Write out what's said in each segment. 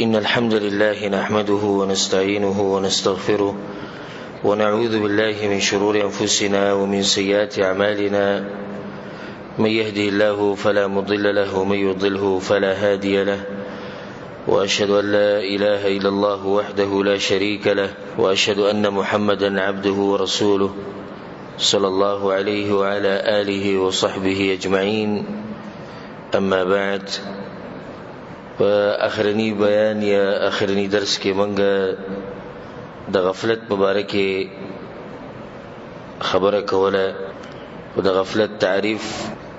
إن الحمد لله نحمده ونستعينه ونستغفره ونعوذ بالله من شرور أنفسنا ومن سيئات أعمالنا من يهده الله فلا مضل له ومن يضلله فلا هادي له وأشهد أن لا إله إلا الله وحده لا شريك له وأشهد أن محمدا عبده ورسوله صلى الله عليه وعلى آله وصحبه أجمعين. أما بعد، آخرنی بیان یا آخرنی درس کې منګه د غفلت مبارکه خبره کوله او د غفلت تعریف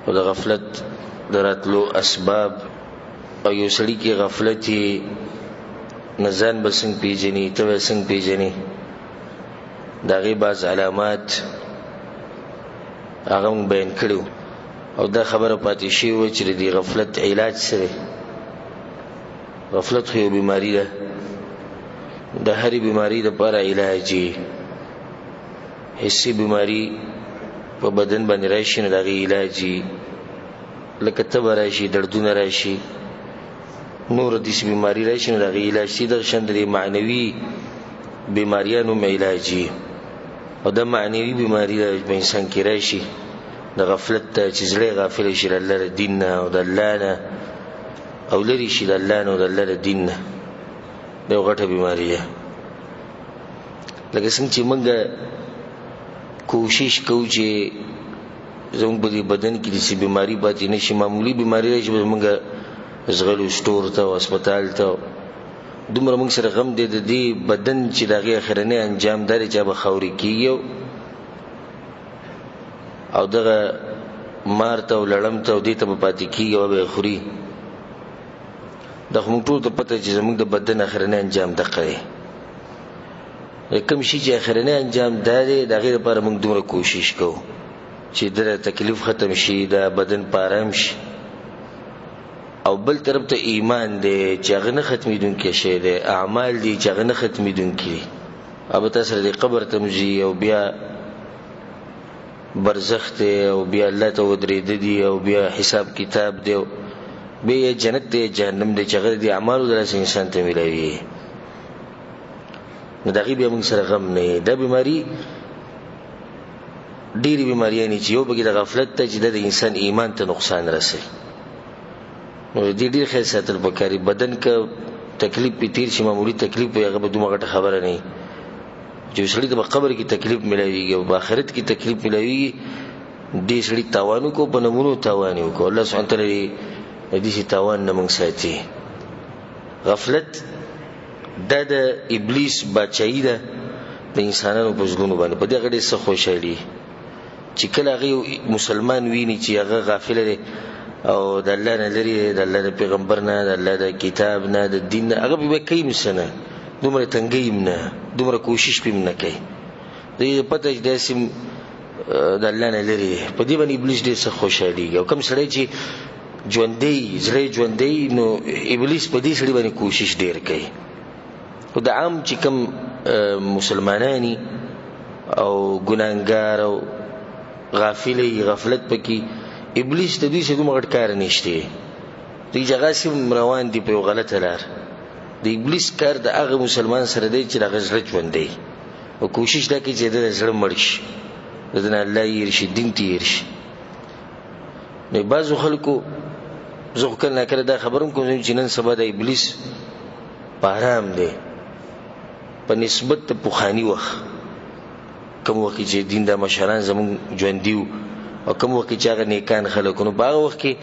او د غفلت دراتلو اسباب او یو سړي کې غفلتي نزان بسنګ پیجنې ته بسنګ پیجنې دغه بعض علامات هغه بیان کړو او دا خبره پاتې شي و چې د غفلت علاج سره غفلت خو یو بیماری ده، د هرې بیماری لپاره علاج یې حسي بیماری په بدن باندې راشي نو دغه علاج یې لکه تبه راشي، دردونه راشي، نور داسې بیماری راشي نو دغه علاج یې دغه شان د معنوي بیماریانو هم علاج یې او د معنوي بیماری په انسان کې راشي د غفلت ته چې زړه غافل شي د الله د دین نه او د الله نه او لري شي د الله نه او د الله د دین نه، دا یو غټه بیماری ده. لکه څنګه چې موږ کوشش کوو چې زموږ په بدن کې داسې بیماری پاتې نه شي، معمولي بیماری راشي به موږ ځغلو سټور ته او هسپتال ته، دومره موږ سره غم دی د دې بدن چې د هغې اخرنی انجام دا دی چې به خاورې کېږي او دغه مار ته او لړم ته او دې ته به پاتې کېږي او به یې خوري. دا خو موږ ټولو ته پته چې زموږ د بدن اخرنی انجام دغه دی. کوم شي چې اخرنی انجام دا دی د هغې لپاره موږ دومره کوشش کوو چې د تکلیف ختم شي، د بدن په ارام شي. او بل طرف ته ایمان دی چې هغه نه ختمېدونکی شی دی، اعمال دي چې هغه نه ختمېدونکي دي. او به تا سره د قبر ته ځي او بیا برزخ دی او بیا الله ته ودرېده دي او بیا حساب کتاب دی او بیا جنت دی جهنم دی چې هغه د اعمالو د لاسه انسان ته میلاوي. نو د هغې بیا موږ سره غم نه یې. دا بیماري ډېرې بیماریانې چې یو پکې د غفلت ته چې د انسان ایمان ته نقصان رسوي، نو د دې ډېر خیال ساتل پکار دي. بدن که تکلیف پې تېر شي، معمولي تکلیف وي، هغه به دومره غټه خبره نه وي چې سړي ته په قبر کې تکلیف میلاویږي او په آخرت کې تکلیف میلاویږي. دې سړي تاوان وکړو، په نمونو تاوان یې وکړو. الله سبحانه تعالی د دې تاوان نه موږ ساتي. غفلت دا د ابلیس بادشاهي ده د انسانانو په زړونو باندې. په دې هغه ډېر څه خوشحالي چې کله هغه مسلمان ویني چې هغه غافل دی او د الله نه لرې دی، د الله د پیغمبر نه، د الله د کتاب نه، د دین نه، هغه به کوي څه نه، دومره تنګۍ هم نه، دومره کوشش به هم نه کوي. د دې پته چې داسې د الله نه لرې دی، په دې باندې ابلیس ډېر څه خوشحالېږي. او کوم سړی چې ژوندی زړه ژوندی، نو ابلیس په دې سړي باندې کوشش ډېر کوي. خو د عام چې کوم مسلمانانی او ګناهګار او غافلی غفلت پکې، ابلیس د دوی څخه دومره غټ کار نشته. دوی هغسې روان دي په یو غلطه لار. د ابلیس کار د هغه مسلمان سره دی چې د هغه زړه ژوندی او کوشش دا کوي چې د زړه مړ شي، د ده نه الله هېر شي، دین ته هېر شي. نو بعضو خلکو زه خو کله ناکله دا خبره هم کوم چې نن سبا د ابلیس په ارام دی په نسبت د پخواني وخت. کوم وخت چې دین د مشران زموږ ژوندي وو او کوم وخت چې هغه نیکان خلک نو په هغه وخت کې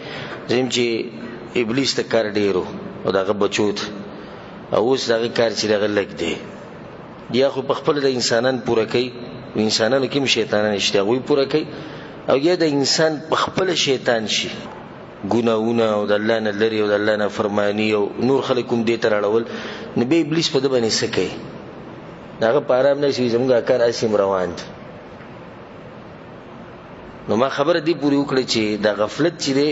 زم چې ابلیس ته کار ډېر و او د هغه بچو ته، او اوس د هغه کار چې د هغه لږ دی. یا خو په خپله د انسانان پوره کوي، انسانانو کې هم شیطانان شته، هغوی پوره کوي، او یا د انسان په خپله شیطان شي، ګناهونه او د الله نه لرې او د الله نه فرماني او نور خلک هم دې ته راړول، نو بیا ابلیس په ده باندې څه کوي؟ د هغه په ارام نه شي، زموږ کار هسې هم روان دی. نو ما خبره دې پورې وکړه چې دا غفلت چې دی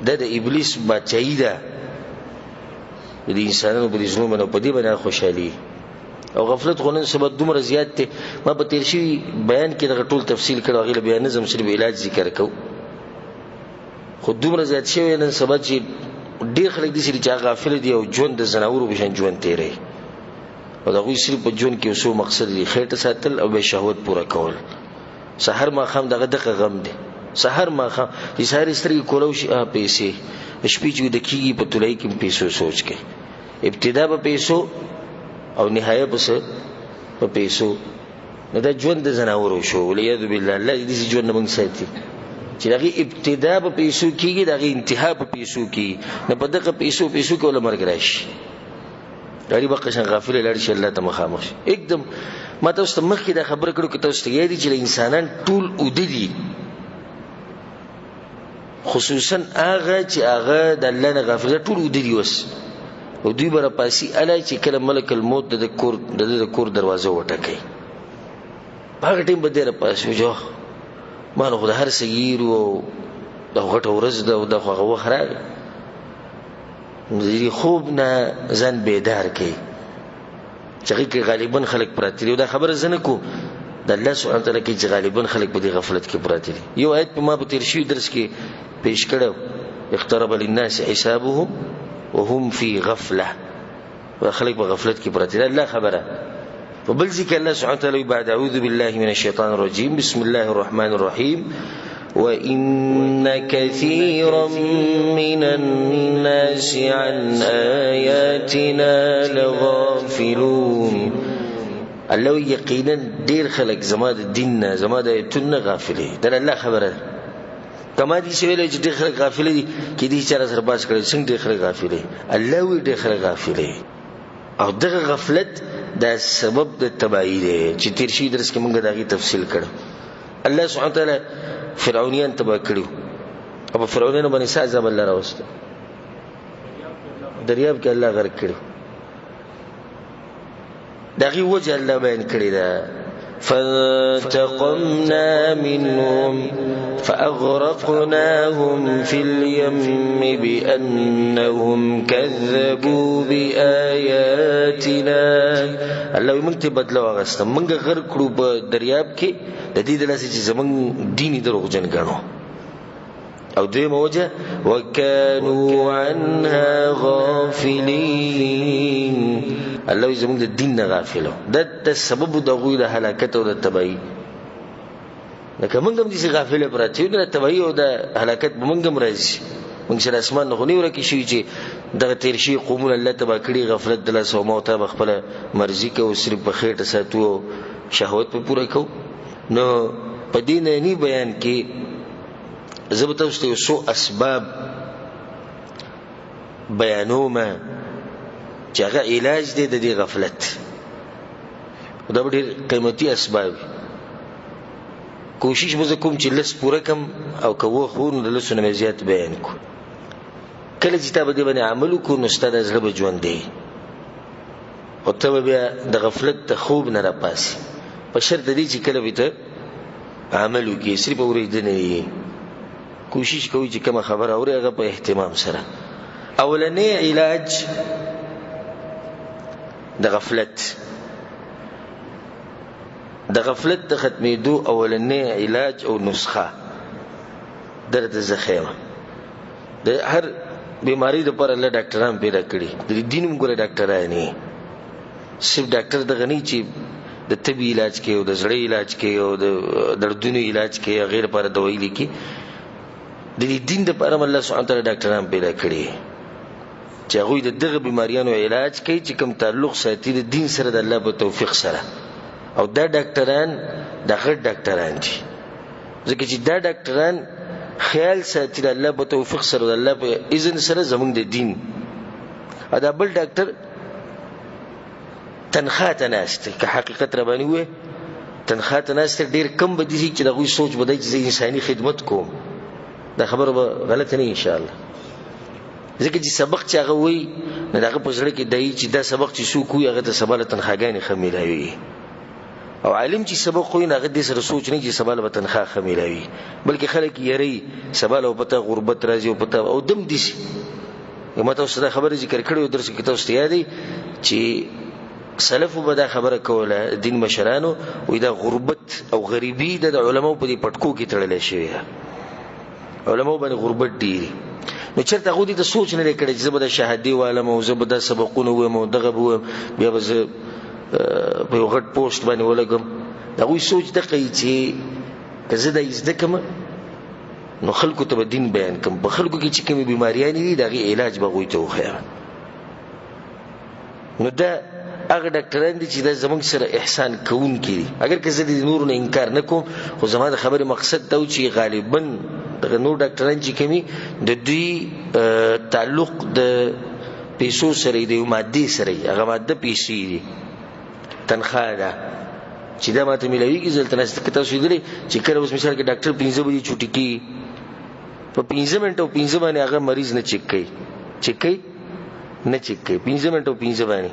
دا د ابلیس بادشاهي ده د انسانانو په دې زړونو باندې، په دې باندې خوشحالي. او غفلت خو نن سبا دومره زیات دی. ما په تېر شوي بیان کې دغه ټول تفصیل کړی، هغې له بیا نظم صرف علاج ذکر کوو. خو دومره زیات شوی نن سبا چې ډیر خلک دي چې غافل دي او ژوند د زناورو بشن ژوند تیري او دا غوي صرف په ژوند کې اوسو مقصد دی خېټه ساتل او به شهوت پورا کول سحر ما خام دغه غم دی سحر ما خام چې سحر ستري کولو شي پیسې شپې چې د کیږي په تولای کې پیسو سوچ کې ابتدا په پیسو او نهایت په پیسو نو دا ژوند د زناورو شو ولید بالله الله دې ژوند موږ ساتي چې دغه ابتدا په پیسو کېږي دغه انتها په پیسو کې نه په دغه پیسو کې ول مرګ راشي غریب قشن غافل لړ شي الله ته مخامخ एकदम ما تاسو ته مخکې دا خبره کړو چې تاسو ته یادي چې انسانان ټول وددي خصوصا هغه چې هغه د الله نه غافل ټول وددي وس او دوی بر پاسي اله چې کله ملک الموت د کور دروازه وټکي هغه ټیم به در پاسو جو ما نو خدای هر سګیر او د غټ ورځ د خو وخره دې خوب نه ځان بیدار کی چې غالبا خلک پراتی دا خبره زنه کو د الله سبحانه وتعالى کې غالبا خلک په دې غفلت کې پراتی یو آیت په ما په تیر شوی درس کې پیش کړو اقترب للناس حسابهم وهم في غفله وخلق بغفلت کې پراتی الله خبره وبل ذكر الله سبحانه وتعالى بعد أعوذ بالله من الشيطان الرجيم بسم الله الرحمن الرحيم وإن كثيرا من الناس عن آياتنا لغافلون الله يقينا دير خلق زماد الدين زماد آياتنا غافلين در الله خبره کما دي سویل چې دیر خلق غافل دي کې دي چې سره باز کړي څنګه دیر خلق غافل دي الله وی دیر خلق غافل او دغه غفلت دا سبب د تباہی دی چې تیر شي درس کې موږ داغي تفصیل کړو الله سبحانه وتعالى فرعونیان تبا کړو او فرعونانو باندې عذاب الله راوست دریاب کې الله غرق کړو داغي وجه الله بیان کړی دا فانتقمنا منهم فأغرقناهم في اليم بأنهم كذبوا بآياتنا الله موږ ته بدلا واغسته موږ غرق کړو په دریاب کې د دې دلاسه چې زمون دیني دروغجن غاڼو او دې موجه وكانوا عنها غافلين الله زمون د دین نه غافلو د سبب د غوی د هلاکت او د تباہی لکه موږ هم دې غافل پراته د تباہی او د هلاکت موږ هم راځي موږ سره اسمان نه غنی ورکی شي چې دغه تیر شي قومونه الله تبا کړی غفلت د لاسو موت به خپل مرزي کې او صرف په خېټه ساتو شهوت په پوره کو نو په دې نه بیان کې زبته واستو سو اسباب بیانومه چې هغه علاج دی د دې غفلت دا ډېر قیمتي اسباب کوشش به کوم چې لس پوره کم او کوو خون د لسو نه زیات بیان کو کله چې تاسو باندې عمل وکړو نو ستاسو زړه به ژوند دی او ته بیا د غفلت ته خوب نه راپاسي په شرط دی چې کله به ته عمل وکړي صرف اورېدنه کوشش کوي چې کوم خبره اوري هغه په اهتمام سره اولنې علاج د غفلت د ختمېدو اولنې علاج او نسخه درته زخیمه د هر بیماری د پر الله ډاکټران پیدا کړي د دین موږ ډاکټران نه صرف ډاکټر د غنی چې د طبي علاج کوي او د زړه علاج کوي او د دردونو علاج کوي غیر پر دوايي لیکي د دین د پر الله سبحانه تعالی ډاکټران پیدا کړي چې هغه د دغه بیماریانو علاج کوي چې کوم تعلق ساتي د دین سره د الله په توفیق سره او دا ډاکټران د غټ ډاکټران دي ځکه چې دا ډاکټران خیال ساتي د الله په توفیق سره د الله په اذن سره زموږ د دین دا بل ډاکټر تنخواه ته ناشته که حقیقت ربانی وي تنخواه ته ناشته ډیر کم بدی چې دغه سوچ بدای چې انساني خدمت کوم دا خبره غلط نه ان شاء الله ځکه چې سبق چې هغه وي نه دغه پزړه کې دای چې دا سبق چې سو کوی هغه ته سباله تنخواګانی خمیلاوي او عالم چې سبق خو نه غدي سره سوچ نه چې سباله به تنخواه خمیلاوي بلکې خلک یری سباله او پته غربت راځي او پته او دم دي یمه تاسو دا خبره ذکر کړو درس کې تاسو یادي چې سلفو به دا خبره کوله دین مشرانو وې دا غربت او غریبی د علماو په دې پټکو کې تړلې شوی علماو باندې غربت ډیری نو چرته هغوی دې ته سوچ نه دی کړی چې زه به د شهادي والم او زه به دا سبقونه ووایم او دغه به ووایم بیا به زه په یو غټ پوسټ باندې ولګم د هغوی سوچ دغه وي چې که زه دا زده کړم نو خلکو ته به دین بیان کړم په خلکو کې چې کومې بیماریانې دي د هغې علاج به هغوی ته وښیم نو دا هغه ډاکټران دي چې دا زموږ سره احسان کوونکي دي اگر که زه د نورو نه انکار نه کوم خو زما د خبرې مقصد دا و چې غالبا دغه نور ډاکټران چې کومي د دوی تعلق د پیسو سره دی یو مادې سره هغه ماده پیسې دي تنخواه ده چې دا ماته میلاویږي زه دلته ناست تاسو لیدلی چې کله اوس مثال کې ډاکټر 5 بجې چوټي کېږي په 15 منټه او 15 باندې هغه مریض نه چیک کوي نه چیک کوي 15 منټه او 15 باندې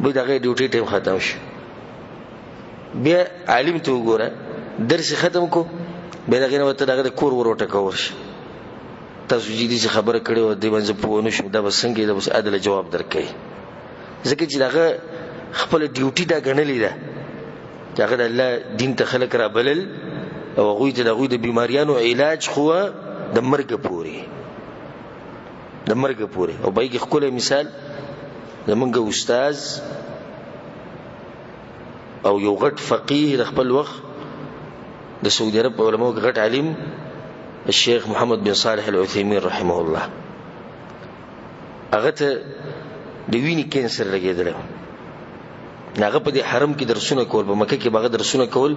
به دغه ډیوټي ټایم ختم شي بیا عالم ته وګوره درس ختم کو بیا دغه نه وته دغه د کور وروټه کور شي تاسو جدي چې خبره کړې و دی باندې په ونه شو دا بس څنګه دا بس عادل جواب درکړي ځکه چې دغه خپل ډیوټي دا غنلې ده چې هغه د الله دین ته خلک را بلل او هغوی ته د هغوی د بیماریانو علاج خو د مرګ پورې او به یې ښکلی مثال زمونږ استاذ او یو غټ فقيه د خپل وخت د سعودي عرب علماء غټ عالم الشيخ محمد بن صالح العثيمين رحمه الله هغه ته د وینې کینسر لګېدلی هغه په دې حرم کې درسونه کول په مکه کې هغه درسونه کول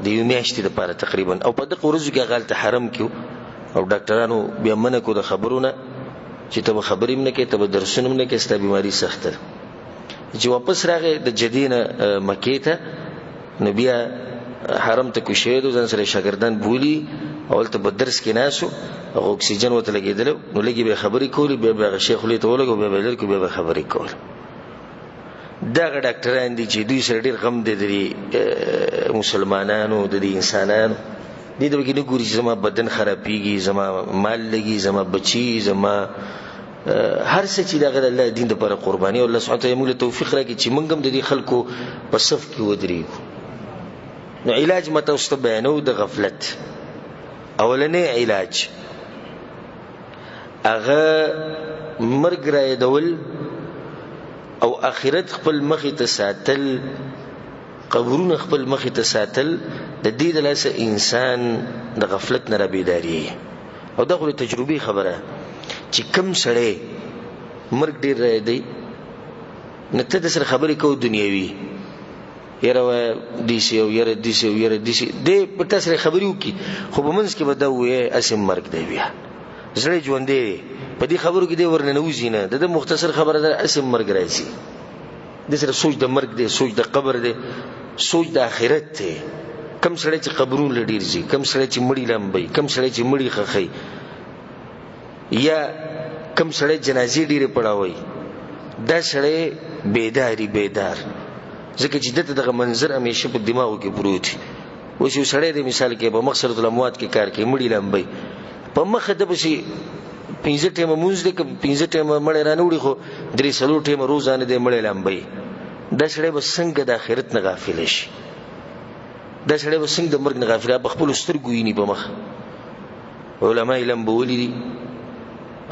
د یو میاشتې دپاره تقریبا او په دغه ورځو کې هغه هلته حرم کې او ډاکټرانو بیا منع کړو د خبرونه چې ته به خبرې هم نه کوې ته به درسونه هم نه کوې ستا بیماري سخته ده چې واپس راغی د جدې نه مکې ته نو بیا حرم ته کوشېد ځان سره شاګردان بولي او هلته به درس کې ناست و هغه اکسیجن ورته لګېدلی نو لږې به یې خبرې کولې بیا به هغه شیخ خولې ته ولګو بیا به یې لرې کړو بیا به خبرې کول دغه ډاکټران دي چې دوی سره ډېر غم دی د مسلمانانو د انسانانو دې ته پکې نه ګوري چې زما بدن خرابېږي زما مال لګي زما بچي زما هر څه چې دغه د الله دین دپاره قرباني او الله سبحانه وتعالی موږ له توفیق راکړي چې موږ هم د دې خلکو په صف کې ودرېږو نو علاج ما تاسو ته بیانو د غفلت اولنی علاج هغه مرګ رایادول او آخرت خپل مخې ته ساتل قبرونه خپل مخې ته ساتل د دې د لاسه انسان د غفلت نه رابیداري او دا خو د تجربې خبره چې کم سړی مرګ ډېر رایادوي نه ته د سره خبرې کوو دنیوي یاره وایه دیسې او یاره دیسې او یاره دیسې دی په تا سره خبرې وکړي خو په منځ کې به دا ووایه هسې مرګ دی بیا زړی ژوندی دی په دې خبرو کې دی ورننوځي نه د ده مختصر خبره ده هسې مرګ راځي د سره سوچ د مرګ دی سوچ د قبر دی سوچ د آخرت دی کم سړی چې قبرونه له ډېر ځي کم سړی چې مړي لمبوي کم سړی چې مړي ښخوي یا کم سړی جنازې ډېرې پړاوي دا سړی بیدار ځکه چې دته دغه منظر همیشه په دماغو کې پروت وي اوس یو سړی دی مثال کې په مقصرة الاموات کې کار کوي مړي لمبوي په مخه ده پسې 15 ټیمه مونځ دی که 15 ټیمه مړی رانه وړي خو 3-4 ټیمه روزانه دی مړی لمبوي دا سړی به څنګه د آخرت نه غافله شي دا سړی به څنګه د مرګ نه غافله په خپلو سترګو ویني په مخ علما یې لمبولي دي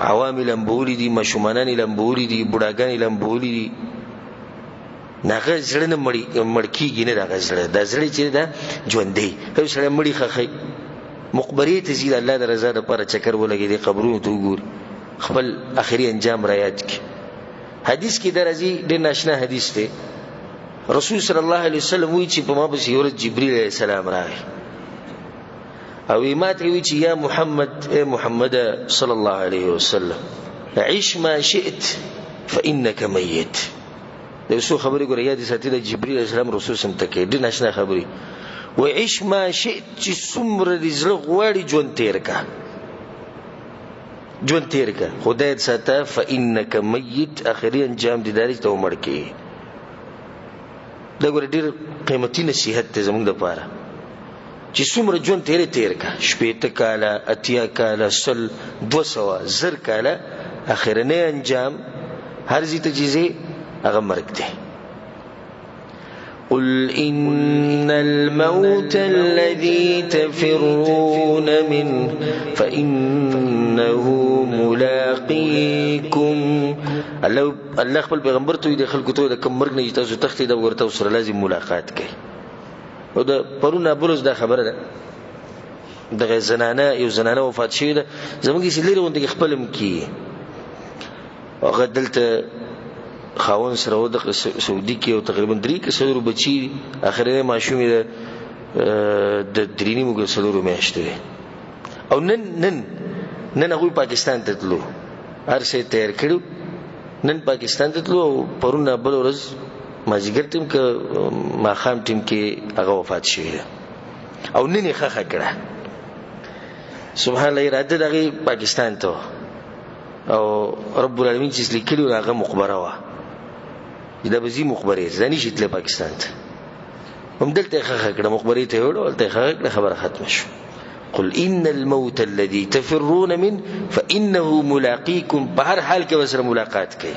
عوام یې لمبولي دي ماشومانان یې لمبولي دي بوډاګان یې لمبولي دي نه هغه زړه نه مړ کېږي نه د هغه زړه دا زړه چې ده ژوندی یو سړی مړي ښخوي مقبرې ته ځي د الله د رضا دپاره چکر ولګېدي قبرونو ته وګوري خپل آخري انجام را یاد کړي حدیث کې دا راځي ډېر ناشنا حدیث دی رسول صلی الله علیه وسلم وایي چې په ما پسې یو ورځ جبریل علیه السلام راغی او ما ته وایي چې یا محمد ای محمد صلی الله علیه وسلم عش ما شئت فإنك میت د یو څو خبرې ګوره یادې ساتي د جبریل علیه السلام رسول سم ته کوي ډېر ناشنا خبرې وعش ما شئت چې څومره دې زړه غواړي ژوند تېر که خدای دې ساته فإنک میت آخري انجام دې دا دی چې ته مړ کېږي دا ګوره ډېر قیمتي نصیحت دی زموږ دپاره چې څومره ژوند تېر که 80 کاله 80 کاله 100 200 زر کاله آخرنی انجام هر ځای ته چې ځې هغه مرګ دی قل إن الموت الذي تفرون منه فإنه ملاقيكم. الله خپل پیغمبر ته د خلکو ته د کوم مرګ نه تاسو تختی دا ورته سره لازم ملاقات کوي. او د پرونه بروز دا خبره ده دغه یو زنانه وفات شوې ده زموږ چې لري وند خپلم کی هغه دلته خاون سره و د سعودي کې او تقریبا 3 کسانو بچي اخرنه ماشومې د درینی موږ سلورو میاشتې او نن هغه پاکستان ته تلو هر څه تیار کړو نن پاکستان ته تلو پرونه بل ورځ ماجیګر ټیم کې ما خام ټیم کې هغه وفات شوې ده او نن یې خخه کړه سبحان الله اراده دغه پاکستان ته او رب العالمین چې لیکلو هغه مخبره وا دا بزی مخبره ځنی شتله پاکستان ته هم دلته خخه کړه مخبره ته وړو دلته خخه کړه خبره ختم شو. قل ان الموت الذي تفرون منه فانه ملاقيكم په هر حال کې وسره ملاقات کوي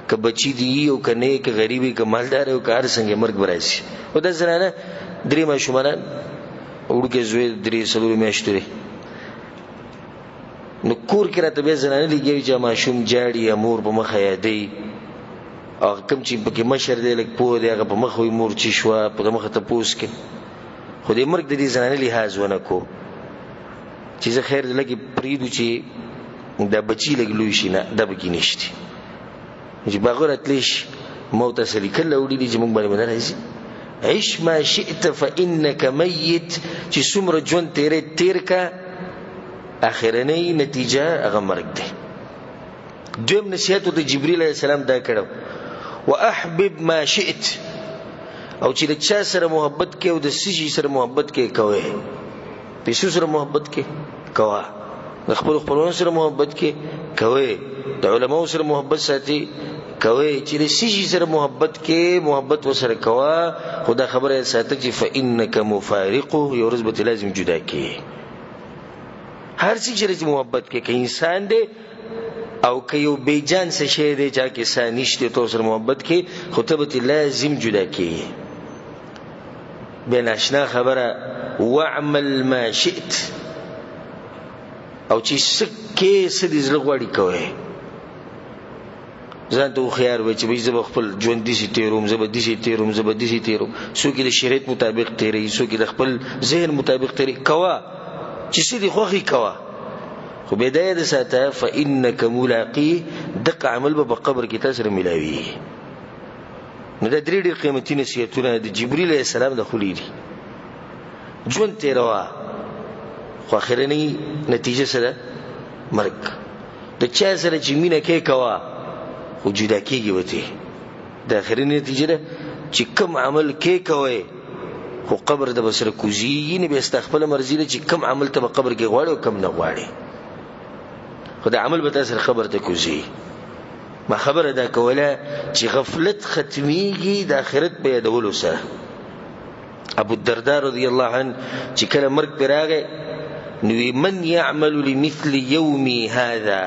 که بچی دی او کنه که غریبي که مالدار او که هر څنګه مرګ براسي. او د زنانه درې ماشومان وړوکې زوی 3 میاشتې نو کور کې راته به زنانه لګي چې ماشوم جاړي امور په مخه یادې او کوم چې پکې مشر دی لکه پوه دی هغه په مخه وي مور چې شو په مخه ته پوس کې خو دې مرګ د دې زنانه لحاظ ونه کو چې زه خیر لګي پریدو چې دا بچی لګلوي شي نه دا بګی نشته چې باغور اتلیش موت سلیکل وړي دي چې موږ باندې راځي عيش ما شئت فانك ميت چې څومره ژوند تیر کا اخرنی نتیجه هغه مرګ دی. دویم نصیحت د جبرئیل علیه السلام دا کړو واحبب ما شئت او چې د چا سره محبت کې او د سږي سره محبت کې کوي پیسو سره محبت کې کوه د خپلوانو سره محبت کې کوي د علماو سره محبت ساتي کوي چې د سږي سره محبت کې محبت وسره کوه خدا خبره ساته چې فانك مفارقه یو ورځ به لازم جدا کې هر څه چې محبت کې انسان دی او که یو بیجان څه شی دی چې کې سانشته تو سره محبت کې خو ته به لازم جدا کې بین آشنا خبره واعمل ما شئت او چې سکه سدي زړه غواړي کوي ځان ته خيار وي چې به زه خپل ژوند دي سي تیروم زه به دي سي تیروم زه به دي سي تیروم سو کې د شریعت مطابق تیری سو کې د خپل ذهن مطابق تیری کوا چې سدي خوخي کوا خو بدايه د ساته فانك ملاقي دغه عمل به قبر کې تاسو ملاوي. نو د درې ډېر قیمتي نصیحتونه د جبرئیل علیه السلام د خلی دي ژوند تیروا خو اخرنی نتیجه سره مرګ د چا سره چې مینه کې کوا خو جدا کېږي وته د اخرنی نتیجه ده چې کوم عمل کې کوي خو قبر د بسره کوزي نه به استغفر مرزي ده چې کوم عمل ته قبر کې غواړي او کوم نه غواړي خدای عمل به تاسو خبر ته کوزي ما خبره دا کوله چې غفلت ختميږي د آخرت په یادولو سره. ابو الدرداء رضی الله عنه چې کله مرګ پراغه نو من يعمل لمثل يومي هذا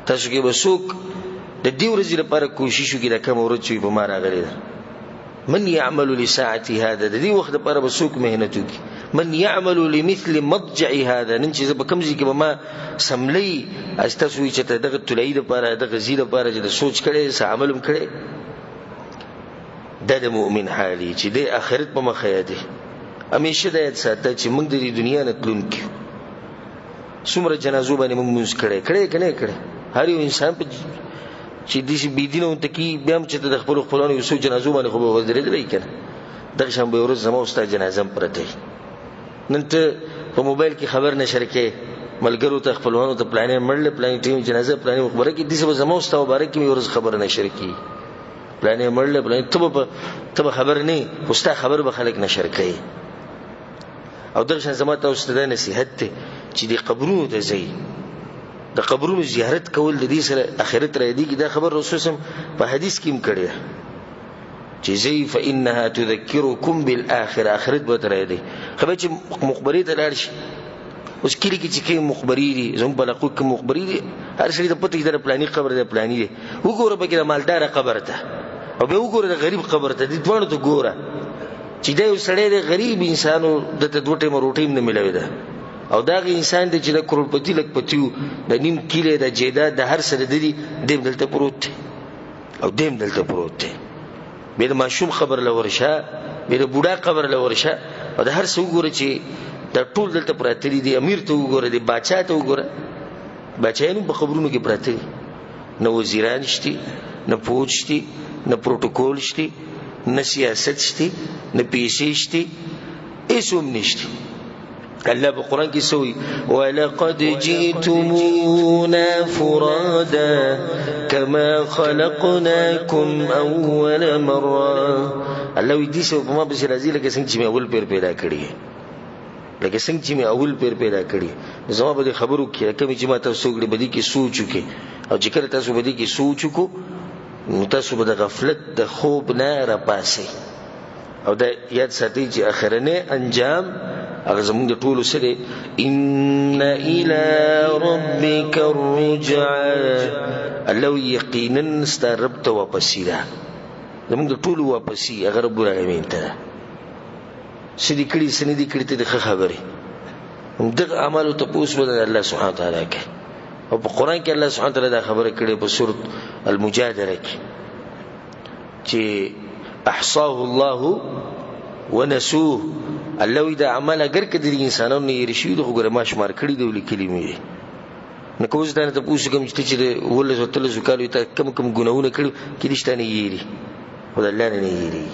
تاسو کې وسوک د دې ورځې لپاره کوشش وکړي دا کوم ورځ چې په ما راغلي ده من يعمل لساعتي هذا د دې وخت لپاره وسوک مهنت وکړي من يعمل لمثل مضجع هذا نن چې به کوم ځای کې ما سملی استاسو چې ته دغه تلای لپاره دغه زیاده لپاره چې سوچ کړي س عملم کړي د مؤمن حالي چې د آخرت په مخه یادي همیشه د ساته چې موږ د دنیا نه تلون کې څومره جنازو باندې موږ موږ کړي کنه هر یو انسان په چې د دې بيدینو ته کې بیا چې د خپلانو یو څو جنازو باندې خو به ودرېدلې کنه دغه شان به ورځ زمو استاد جنازه پرته نن ته په موبایل کې خبر نشر کې ملګرو ته خپلوانو ته پلانې مړل پلانې ټیم جنازه پلانې مخبره کې د څه زمو استاد مبارک کې ورځ خبر نشر کې پلانې مړل پلانې ته خبر نه خوستا خبر به خلک نشر کوي او دغه شان زمو ته استاد نصيحت ته چې د قبرونو ته ځي د قبرونو زیارت کول د دې سره اخرت را دي دا خبر رسول سم په حدیث کې هم کړی چې زي فانها تذكركم بالاخره اخرت به تر دي خو چې مخبري ته لاړ شي اوس کلی کې چې کوم مخبري دي زموږ بلقو کې مخبري دي هر شي د پته کې د پلاني قبر د پلاني دي وګوره به کې مالدار قبر ته او به وګوره د غریب قبر ته دې دوانو ته ګوره چې دا یو سړی دی غریب انسانو دته دوه ټیمه روټۍ نه ملاوي ده او دا انسان دی چې د کروڑپتی لکپتیو د نیم کیله د جیداد د هر سره دی دیم دلته پروت دی او دیم دلته پروت دی به د ماشوم خبر لورشه به د بوډا قبر لورشه او د هر څه وګوره چې د ټول دلته پراته دي امیر ته وګوره دی بادشاہ ته وګوره بادشاہانو په خبرونو کې پراته دي نه وزیران شتي نه فوج شتي نه پروتوکول شتي نه سیاست شتي نه پیسې شتي هیڅ هم نشته الله په قران کې سوی ولقد جئتمونا فرادا كما خلقناكم اول مره الله دې سو په ما به راځي لکه څنګه چې مې اول پیر پیدا کړی لکه څنګه چې مې اول پیر پیدا کړی زما به خبرو کې کوم چې ما تاسو غړي بدی کې سوچ وکي او چې کله تاسو بدی کې سوچ وکو نو تاسو به د غفلت د خوب نه را پاسئ او دا یاد ساتئ چې اخرنه انجام هغه زموږ د ټولو سره ان الى ربك الرجعى الله یقینا ستاره رب ته واپسی ده زموږ د ټولو واپسی هغه رب العالمین ته سړي کړي سندې کړي ته د خبره دغه اعمال ته پوس بده الله سبحانه وتعالى کوي او په قران کې الله سبحانه وتعالى دا خبره کړي په سورۃ المجادله کې چې احصاه الله ونسوه الله دا عمل اگر کدی انسانانو یې رشید خو ګره ما شمار کړی دی لیکلې مې نه کوز دا ته پوښتنه کوم چې ولله وتعالى زکالو ته کم کم ګناونه کړو کې دشتانه یېری او الله نه یېری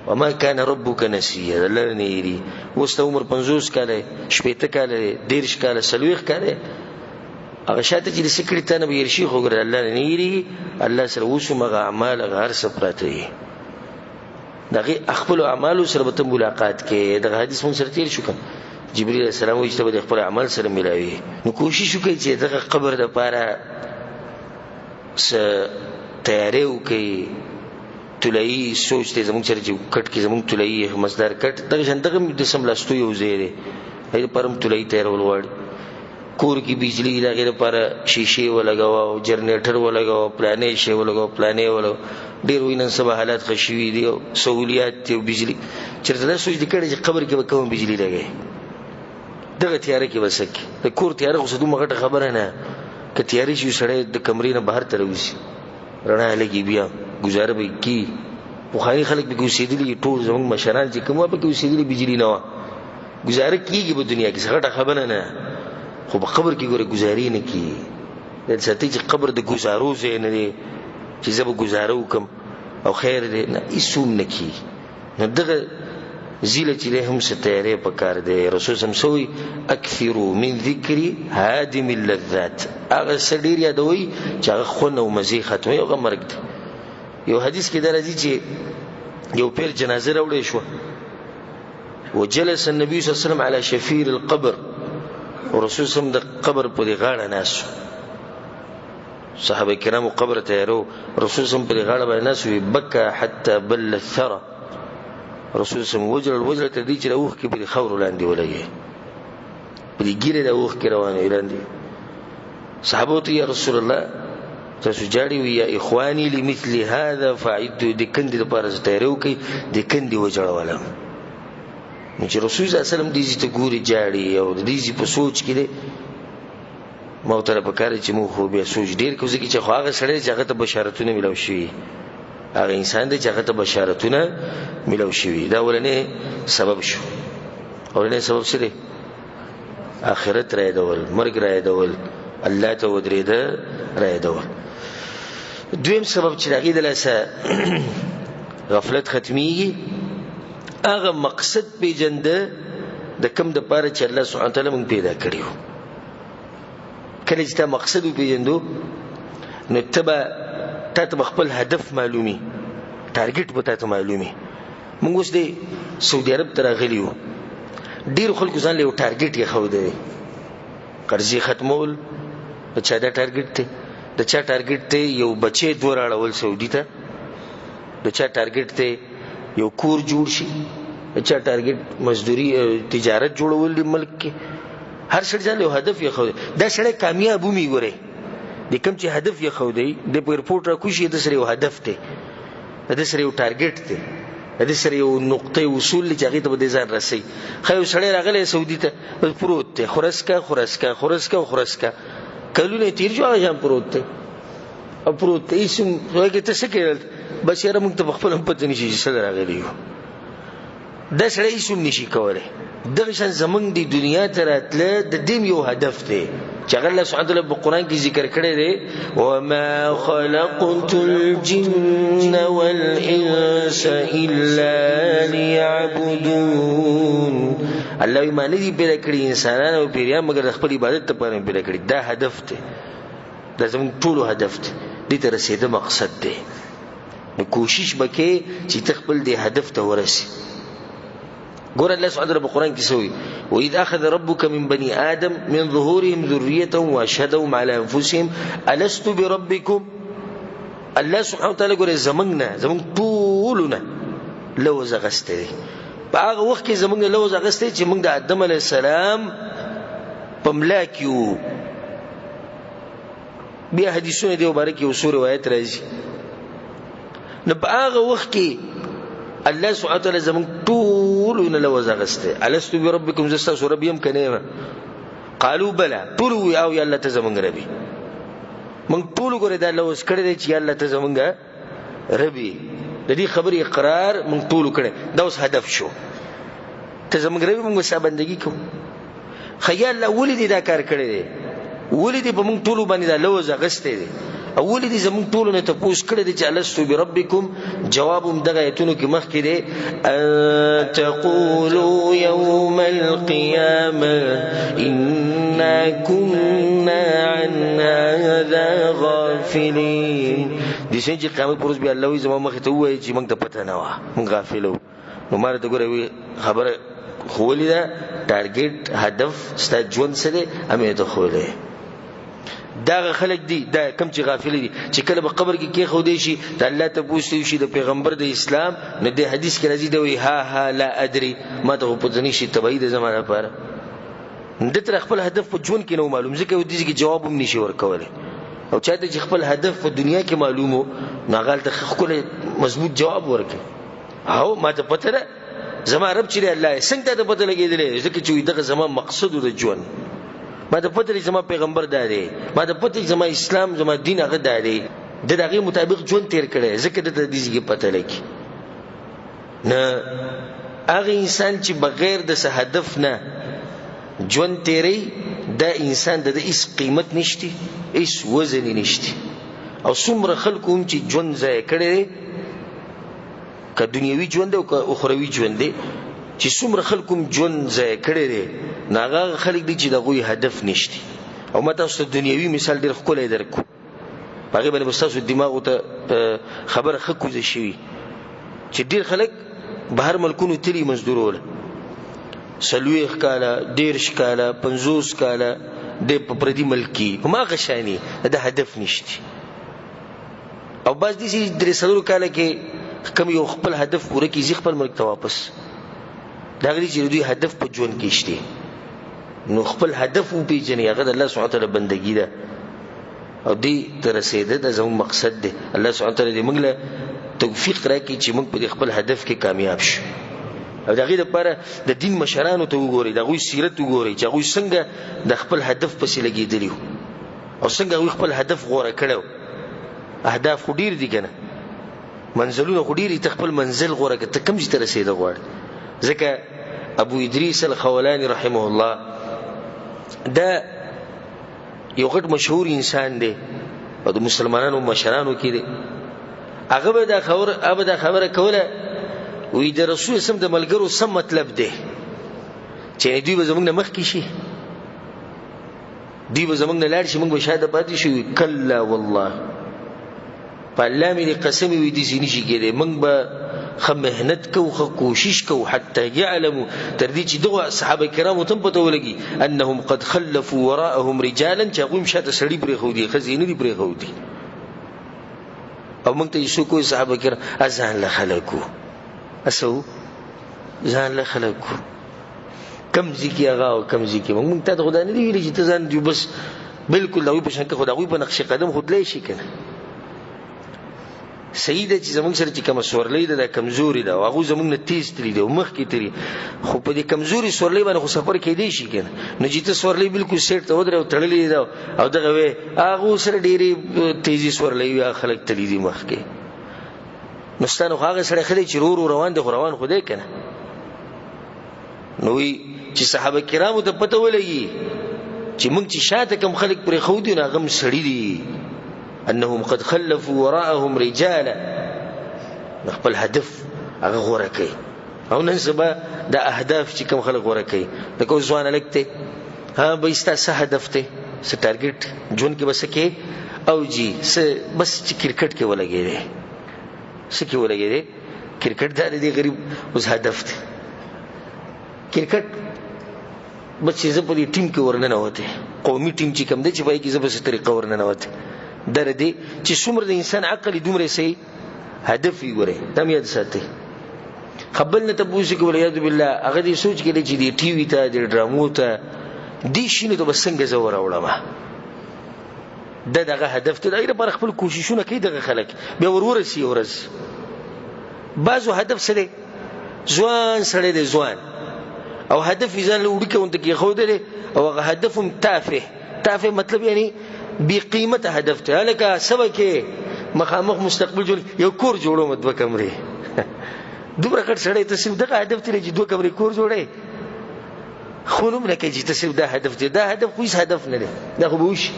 وما كان ربك نسيا الله نه یېری وسته عمر 50 کاله شپېته کاله 13 کاله سلويخ کاله هغه شاته چې سکړی ته نه یېری خو ګره الله نه یېری الله سره وسو مغه اعمال هر څه پراته دغه خپل اعمال سره به ملاقات کې دغه حدیث مون سره تیر شو کنه جبرئیل السلام وایي چې خپل اعمال سره ملاوي نو کوشش وکړئ چې دغه قبر د پاره س تیارې وکړي تلای سوچ ته زموږ سره چې کټ کې زموږ تلای مصدر کټ دغه شندغه د سملاستو یو زیره هي پرم تلای تیرول وړ کور کی بجلی لګې لپاره شیشه ولګاو او جنریټر ولګاو پلانې شی ولګاو پلانې ولګاو ډیر وینن سبا حالات خشوي دي او سہولیات او بجلی چرته دا سوچ دکړي چې قبر کې به کوم بجلی لګي دغه تیار کې وسک د کور تیار خو دوه مغه خبره نه ک تیاری شي سړی د کمرې نه بهر تر وسی رڼا لګي بیا گزاره به کی بخاری خلک به ګوسیدلی ټول زموږ مشران چې کومه به ګوسیدلی بجلی نه و گزاره کیږي په دنیا کې څنګه خبره نه خو په قبر کې ګوره گزاري نه کی د ساتي چې قبر د گزارو زین نه چې زب گزارو کم او خیر دې نه ایسوم نه کی نو دغه زیله چې له هم ستاره په کار دی رسول سم سوی اکثروا من ذکر هادم اللذات هغه سړي یادوي چې هغه خونه او مزي ختمه او مرګ دی یو حدیث کې درځي چې یو پیر جنازه راوړې شو وجلس النبي صلى الله عليه وسلم على شفير القبر ورسول سم د قبر په غاړه ناس صحابه کرامو قبر ته یرو رسول سم په غاړه باندې ناس وي بکا حتى بل الثرى رسول سم وجل تر دې چې اوخ کې په خور لاندې ولګي په دې ګیره د اوخ کې روانه لاندې صحابه ته یا رسول الله تاسو جاړي وي یا اخواني لمثل هذا فعدوا د کندې لپاره تیارو کې د کندې وجړولم نو چې رسول الله صلی الله علیه وسلم دې ته ګوري جاړي او دې په سوچ کې دي مو ته په کار چې مو خو بیا سوچ ډیر کوزي چې خو هغه سړی چې هغه ته بشارتونه ملو شي هغه انسان دې چې هغه ته بشارتونه ملو شي دا ولنه سبب شو ولنه سبب څه دی آخرت را یادول مرګ را یادول الله ته ودرېده را یادول دویم سبب چې هغه د لاسه غفلت ختميږي هغه مقصد پیجنده د کم د پاره چې الله سبحانه تعالی موږ پیدا کړیو کله چې تا مقصد پیجندو نو ته خپل هدف معلومي ټارګټ به ته معلومي موږ اوس د سعودي عرب ته راغلیو ډیر خلکو ځان له ټارګټ یې خو دی قرضې ختمول د چا دا ټارګټ ته د چا ټارګټ ته یو بچي دور اړول سعودي ته د چا ټارګټ ته یو کور جوړ شي د چا ټارګټ مزدوري تجارت جوړول د ملک کې هر څه ځان له هدف یې خو دا سړی کامیاب ومي ګوره د کوم چې هدف یې خو دی د ایرپورټ را کوشي د سره یو هدف ته د سره یو ټارګټ دی د سره یو نقطه وصول چې هغه ته به ځان رسي خو سړی راغلی سعودي ته پروت دی خورسکا کلونه تیر شو هغه جام پروت دی او پروت دی اسم هغه ته څه کېدل بس یاره موږ ته خپل هم پته نشي چې څه راغلی یو دا سړی اسم نشي کولی دغه شان زمونږ د دنیا ته راتله د دې یو هدف دی چې الله سبحانه وتعالی په قران کې ذکر کړی دی وما خلقت الجن والانس الا ليعبدون الله یې معنی دی پیدا کړی انسانان او پیریان مګر خپل عبادت ته پاره پیدا کړی دا هدف دی دا زموږ ټول هدف دی دې ته رسیدو مقصد دی نو کوشش وکړئ چې خپل دې هدف ته ورسې قول الله سبحانه وتعالى بالقرآن كسوي وإذ أخذ ربك من بني آدم من ظهورهم ذريتهم وأشهدهم على أنفسهم ألست بربكم الله سبحانه وتعالى قول زمن طولنا لو زغسته باغ وخت کې زمونږ لوز اغسته چې موږ د آدم علی السلام په ملاکیو بیا حدیثونه دی مبارک یو سور روایت راځي نو باغ وخت کې الله سبحانه وتعالى زمون طول لوز اغسته الست بربكم زستا رب يم کنه قالوا بلا طول او یا الله ته زمون ربي من طول ګره دا لوز کړی دی چې الله ته زمونږ ربي د دې خبرې اقرار من طول کړي دا اوس هدف شو ته زمونږ ربي موږ سره بندګي کوو خیال اول دې دا کار کړی دی ولې دې په موږ طول باندې دا لوز اغسته دی اول دې زمون ټول نه تپوس کړی دی چې الستو بربکم جوابم دغه ایتونو کې مخ کې دی تقولوا يوم القيامه انا كنا عن هذا غافلين دې چې قیامت پروز به الله وي زمو مخ ته وایي چې موږ ته پته نه و موږ غافلو نو ماره ته ګوره خبره خولې دا ټارګټ هدف ست ژوند سره امه ته خولې دا خلک دي دا کم چې غافل دي چې کله په قبر کې خو دي شي د الله ته پوښتنه شي د پیغمبر د اسلام نه د حدیث کې راځي دی ها لا ادري ما ته په ځنی شي تبعید زمانه لپاره د تر خپل هدف په ژوند کې نو معلوم ځکه د دې جواب هم نشي ورکوله او چاته چې خپل هدف په دنیا کې معلومو ناغال ته خپل مضبوط جواب ورکړي او ما ته پته ده زما رب چې الله څنګه ته پته لګیدل ځکه چې دغه زما مقصد د ژوند ما ته پته زما پیغمبر دادی ما ته پته زما اسلام زما دین هغه دادی د دغه مطابق ژوند تیر کړي ځکه د دې ځګي پته لګي نه هغه انسان چې بغیر د هدف نه ژوند تیری دا انسان د هیڅ قیمت نشتی هیڅ وزن نشتی او څومره خلکو هم چې ژوند ځای کړي که دنیوي ژوند او که اخروی ژوند دی چې څومره خلکو ژوند ځای کړي دي ناغه خلک دي چې دغه هدف نشتی او ماته اوس دنیوي مثال ډیر خولې درکو هغه باندې مستاسو دماغ ته خبره خکوزه شي چې ډیر خلک بهر ملکونو تلی مزدورول سلويخ کاله ډیر شکاله 50 کاله د پردي ملکی ما غشاني دا هدف نشتی او باز دي چې درې سلور کاله کې کم یو خپل هدف پوره کیږي خپل ملک ته واپس دا غوړي چې دوی هدف په ژوند کې شته نو خپل هدف او پیژنې هغه د الله سبحانه وتعالى بندګي ده او دې تر رسیدل د زموږ مقصد ده الله سبحانه وتعالى دې موږ له توفیق راکړي چې موږ په خپل هدف کې کامیاب شو او دا غي د لپاره د دین مشرانو ته وګوري دا غوي سیرت وګوري چې غوي څنګه د خپل هدف پسې لګیدلی او څنګه غوي خپل هدف غوړه کړو اهداف خډیر دي کنه منزلونه خډيري تخپل منزل غوړه ته کم ځای ته رسیدل غواړي ځکه ابو ادریس الخولانی رحمه الله دا یو غټ مشهور انسان دی او د مسلمانانو مشرانو کې دی هغه به دا خبره کوله وې د رسول سم د ملګرو سم مطلب دی چې دوی به زمونږ مخ کې شي دوی به زمونږ نه لاړ شي موږ به شاده پاتې شو کلا والله الله مې قسم وي دي سینې شي کېده موږ به خو مهنت کو خو کوشش کو حتی يعلموا تر دې چې دغه صحابه کرامو ته پته ولګي انهم قد خلفوا وراءهم رجالا چې هغه مشاته سړي پرې خو دي خزینه دي پرې خو دي او موږ ته یې کو صحابه کرام ازان له خلکو اسو ځان له خلکو کم ځکه هغه او کم ځکه موږ ته خدای نه دی ویلي چې ته ځان دی بس بالکل دا وي په شان کې خدای په نقش قدم خود لای شي کنه صحیح ده چې زمونږ سره چې کومه سورلۍ ده دا کمزوري ده او هغه زمونږ نه تیز تللی دی او مخکې تللی خو په دې کمزوري سورلۍ باندې خو سفر کېدی شي کنه نو چې ته سورلۍ بالکل سیټ ته ودرې او تړلې ده او دغه وې هغه سره ډېرې تیزی سورلۍ وي خلک تللی دي مخکې نو ستانه هغه سره خدای چې رو روان دي خو روان خو دی کنه نو وی چې صحابه کرامو ته پته ولګي چې موږ چې شاته کوم خلک پرې خو دي نه غم سړی دي انهم قد خلفوا وراءهم رجالا خپل هدف هغه غوړه کوي او نن سبا د اهداف چې کوم خلک غوړه کوي د کو ځوان لګته ها به استا هدف ته س ټارګټ جون کې بس کې او جی س بس چې کرکټ کې ولګي سکی ولګي دي کرکټ دا دی غریب اوس هدف دی کرکټ بچې زه په دې ټیم کې ورننه وته قومي ټیم چې کوم دی چې پای کې زه په څه طریقه ورننه وته در دې چې څومره د انسان عقل دومره سي هدف وي وره تم یاد ساتي خپل نه تبوس کې ولیا بالله هغه دې سوچ کې چې دې ټي وي ته دې ډرامو ته دې شینو ته بسنګ زور اورما دغه هدف ته دایره پر خپل کوششونه کوي دغه خلک به ورورسي ورز بعضو هدف سره ځوان سره دې ځوان او هدف ځان له وړي کوم ته کې خو دې او هغه هدفم تافه مطلب یعنی بی قیمت هدف ته لکه سبکه مخامخ مستقبل جوړ یو کور جوړو مدو کمرې دومره کټ سړی ته صرف دغه هدف ته چې دوه کمرې کور جوړې خونم نه کې چې ته صرف دا هدف ته دا هدف کوم هدف نه دی دا خو بوش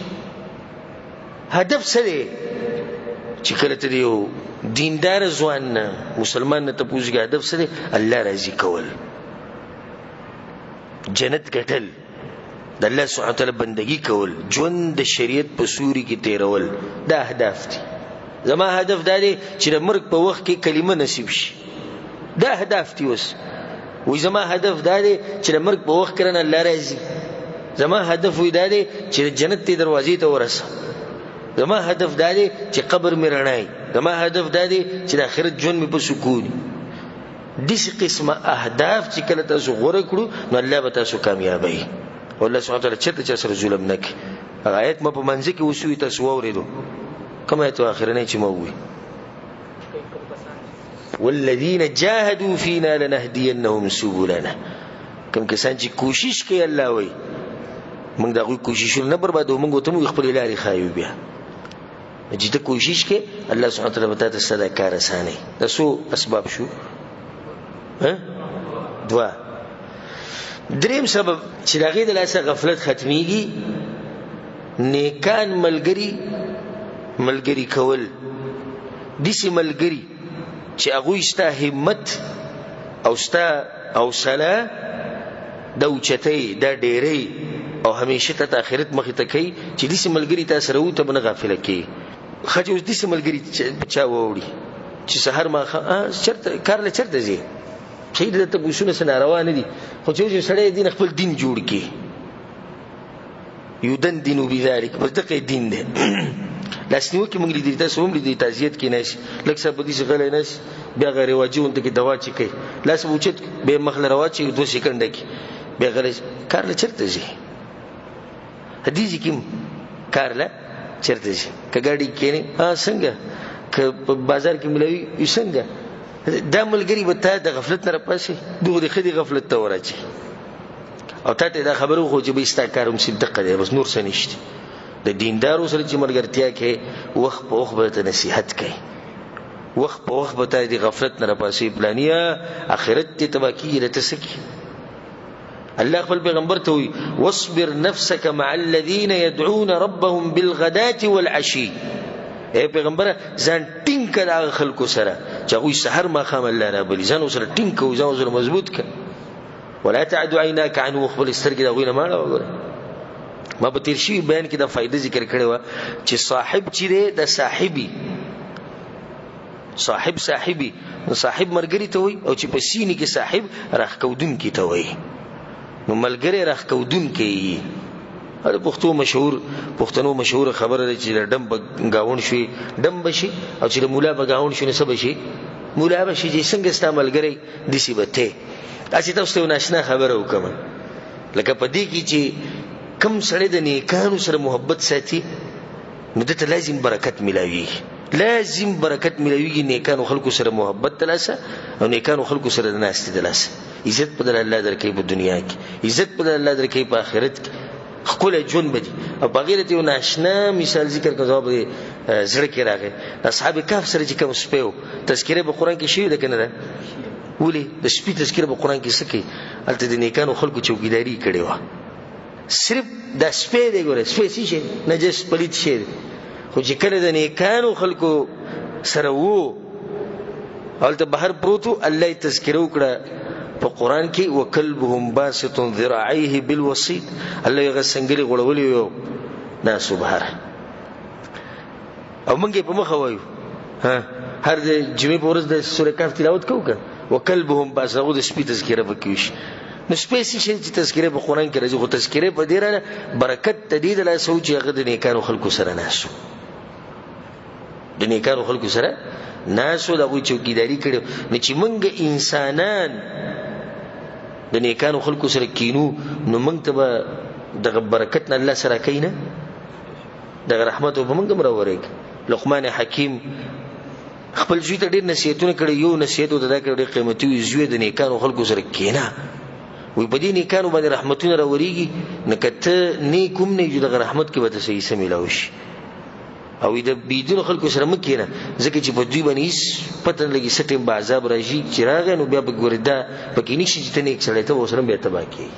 هدف سره چې کله ته یو دیندار ځوان مسلمان ته پوښتنه هدف سره الله راضي کول جنت ګټل د الله سبحانه وتعالى بندگی کول ژوند د شریعت په سوري کې تیرول دا اهداف دي زما هدف دا دی چې د مرګ په وخت کې کلمه نصیب شي دا اهداف دي اوس وې زما هدف دا دی چې د مرګ په وخت کې نه الله راضي زما هدف وې دا دی چې جنت ته دروازې ته ورسه زما هدف دا دی چې قبر مې رڼای زما هدف دا دی چې د آخرت ژوند مې په سکون دې قسمه اهداف چې کله تاسو غوړه کړو نو الله به تاسو کامیابی والله سبحانه وتعالى چرته سره ظلم نک آیت ما په منځ کې وسوي تاسو وریدو کومه ته اخرنه چې مو وي والذین جاهدوا فينا لنهدينهم سبلنا کوم کسان چې کوشش کوي الله وای موږ دغه کوششونه نه بربادو موږ ته خپل لارې خایو بیا چې ته کوشش کوي الله سبحانه وتعالى به تاسو سره کار اسانه تاسو اسباب شو دوا دریم سبب چې دغه د لاسه غفلت ختميږي نیکان ملګری کول دسی ملګری چې هغه استا همت او استا حوصله د اوچتې د ډېرې او همیشه ته آخرت مخې ته کوي چې دسی ملګری تاسو سره ته بنه غافل کوي خجو دسی ملګری چا ووري چې سحر ما چرته کار له چرته زی شي د تبوسونه سره روان دي خو چې سړی دین خپل دین جوړ کی یودندنو بذلک بس دغه دین دی لاسنیو کې موږ دې تاسو هم دې تعزیت کې نشي لکه څه بدی څنګه نشي بیا غیر واجبون ته کې دوا چي کوي لاس وچت به مخله روا چي 2 سکند کې بیا غیر کار له چرته زی حدیث کې کار له چرته زی کګاډي کې نه څنګه ک بازار کې ملوي څنګه دا ملګری به ته د غفلت نه راپاسي دغه د خدي غفلت ته ورچی او ته دا خبرو خو چې به استکاروم سي دقه دی بس نور څه نشته د دیندارو سره چې مرګرتیا کې وخت په وخت به ته نصيحت کوي وخت په وخت به ته د غفلت نه راپاسي پلانیا اخرت ته تباکی رته سکی الله خپل پیغمبر ته وي واصبر نفسك مع الذين يدعون ربهم بالغداة والعشي اے پیغمبر ځان ټینګ کړه خلکو سره چې غوي سحر ما خام الله را بلی ځان سره ټینګ کو ځان سره مضبوط ک ولا تعد عيناك عنه خپل سترګې دا غوینه ماړه وګوره ما په تیر شي بیان کې دا فائدہ ذکر کړی و چې صاحب چې د صاحبي صاحب مرګري ته وي او چې په سینې کې صاحب راخکودون کې ته وي نو ملګری راخکودون کې هر پښتنو مشهور خبره ده چې ډم بغاون شي ډم بشي او چې مولا بغاون شي نسب شي مولا بشي چې څنګه استعمالګری دسی بته اسی تاسو ته ناشنا خبره وکم لکه پدې کې چې کم سړی د نیکانو سره محبت ساتي نو دته لازم برکت ملاوي لازم برکت ملويږي نیکانو خلکو سره محبت تلاسه او نیکانو خلکو سره ناستې تلاسه. عزت بدل الله درکې په دنیا کې، عزت بدل الله درکې په آخرت کې، خپل ژوند بدی. او بغیر ته یو ناشنا مثال ذکر کوم جواب زړه کې راغی. اصحاب کهف سره چې کوم سپیو تذکرې په قران کې شوی ده کنه ده ولي د شپې تذکرې په قران کې سکی الته د نیکانو خلکو چوکیداری کړي و. صرف د سپې دی ګوره، سپې شي نجس پلیت شي، خو چې کله د نیکانو خلکو سره وو الته بهر پروتو الله تذکره وکړه په قران کې وکلبهم باسط ذراعيه بالوسيط. الله یې غسنګلي غړولې یو ناسو بهر او مونږ په مخه وایو هر د جمعې په ورځ د سورې کهف تلاوت کوو که وکلبهم باسط د شپې تذکره وکوي. نو سپیسی شي چې تذکره په قران کې راځي، خو تذکره په دې را برکت تدید لا سوچ هغه د نیکانو خلکو سره ناسو، د نیکانو خلکو سره ناسو د غوي چوکیداری کړي. نو چې مونږ انسانان د نیکانو خلکو سره کینو نو مونږ ته به د برکت نه الله سره کینه د رحمت په مونږ مرورېږي. لقمان حکیم خپل ځوی ته ډېر نصیحتونه کړي، یو نصیحت ته دا کړي قیمتي ځوی د نیکانو خلکو سره کینه وي په دې نیکانو باندې رحمتونه راوريږي. نه کته نیکوم نه یو د رحمت کې به صحیح سمېلاوي شي او د بيدونو خلکو سره مکینه ځکه چې په دوی باندې پته لګي سټیم بازاب راځي چې راغی نو بیا به ګوردا پکې نشي چې تنه چړې ته وسره به تبا کی.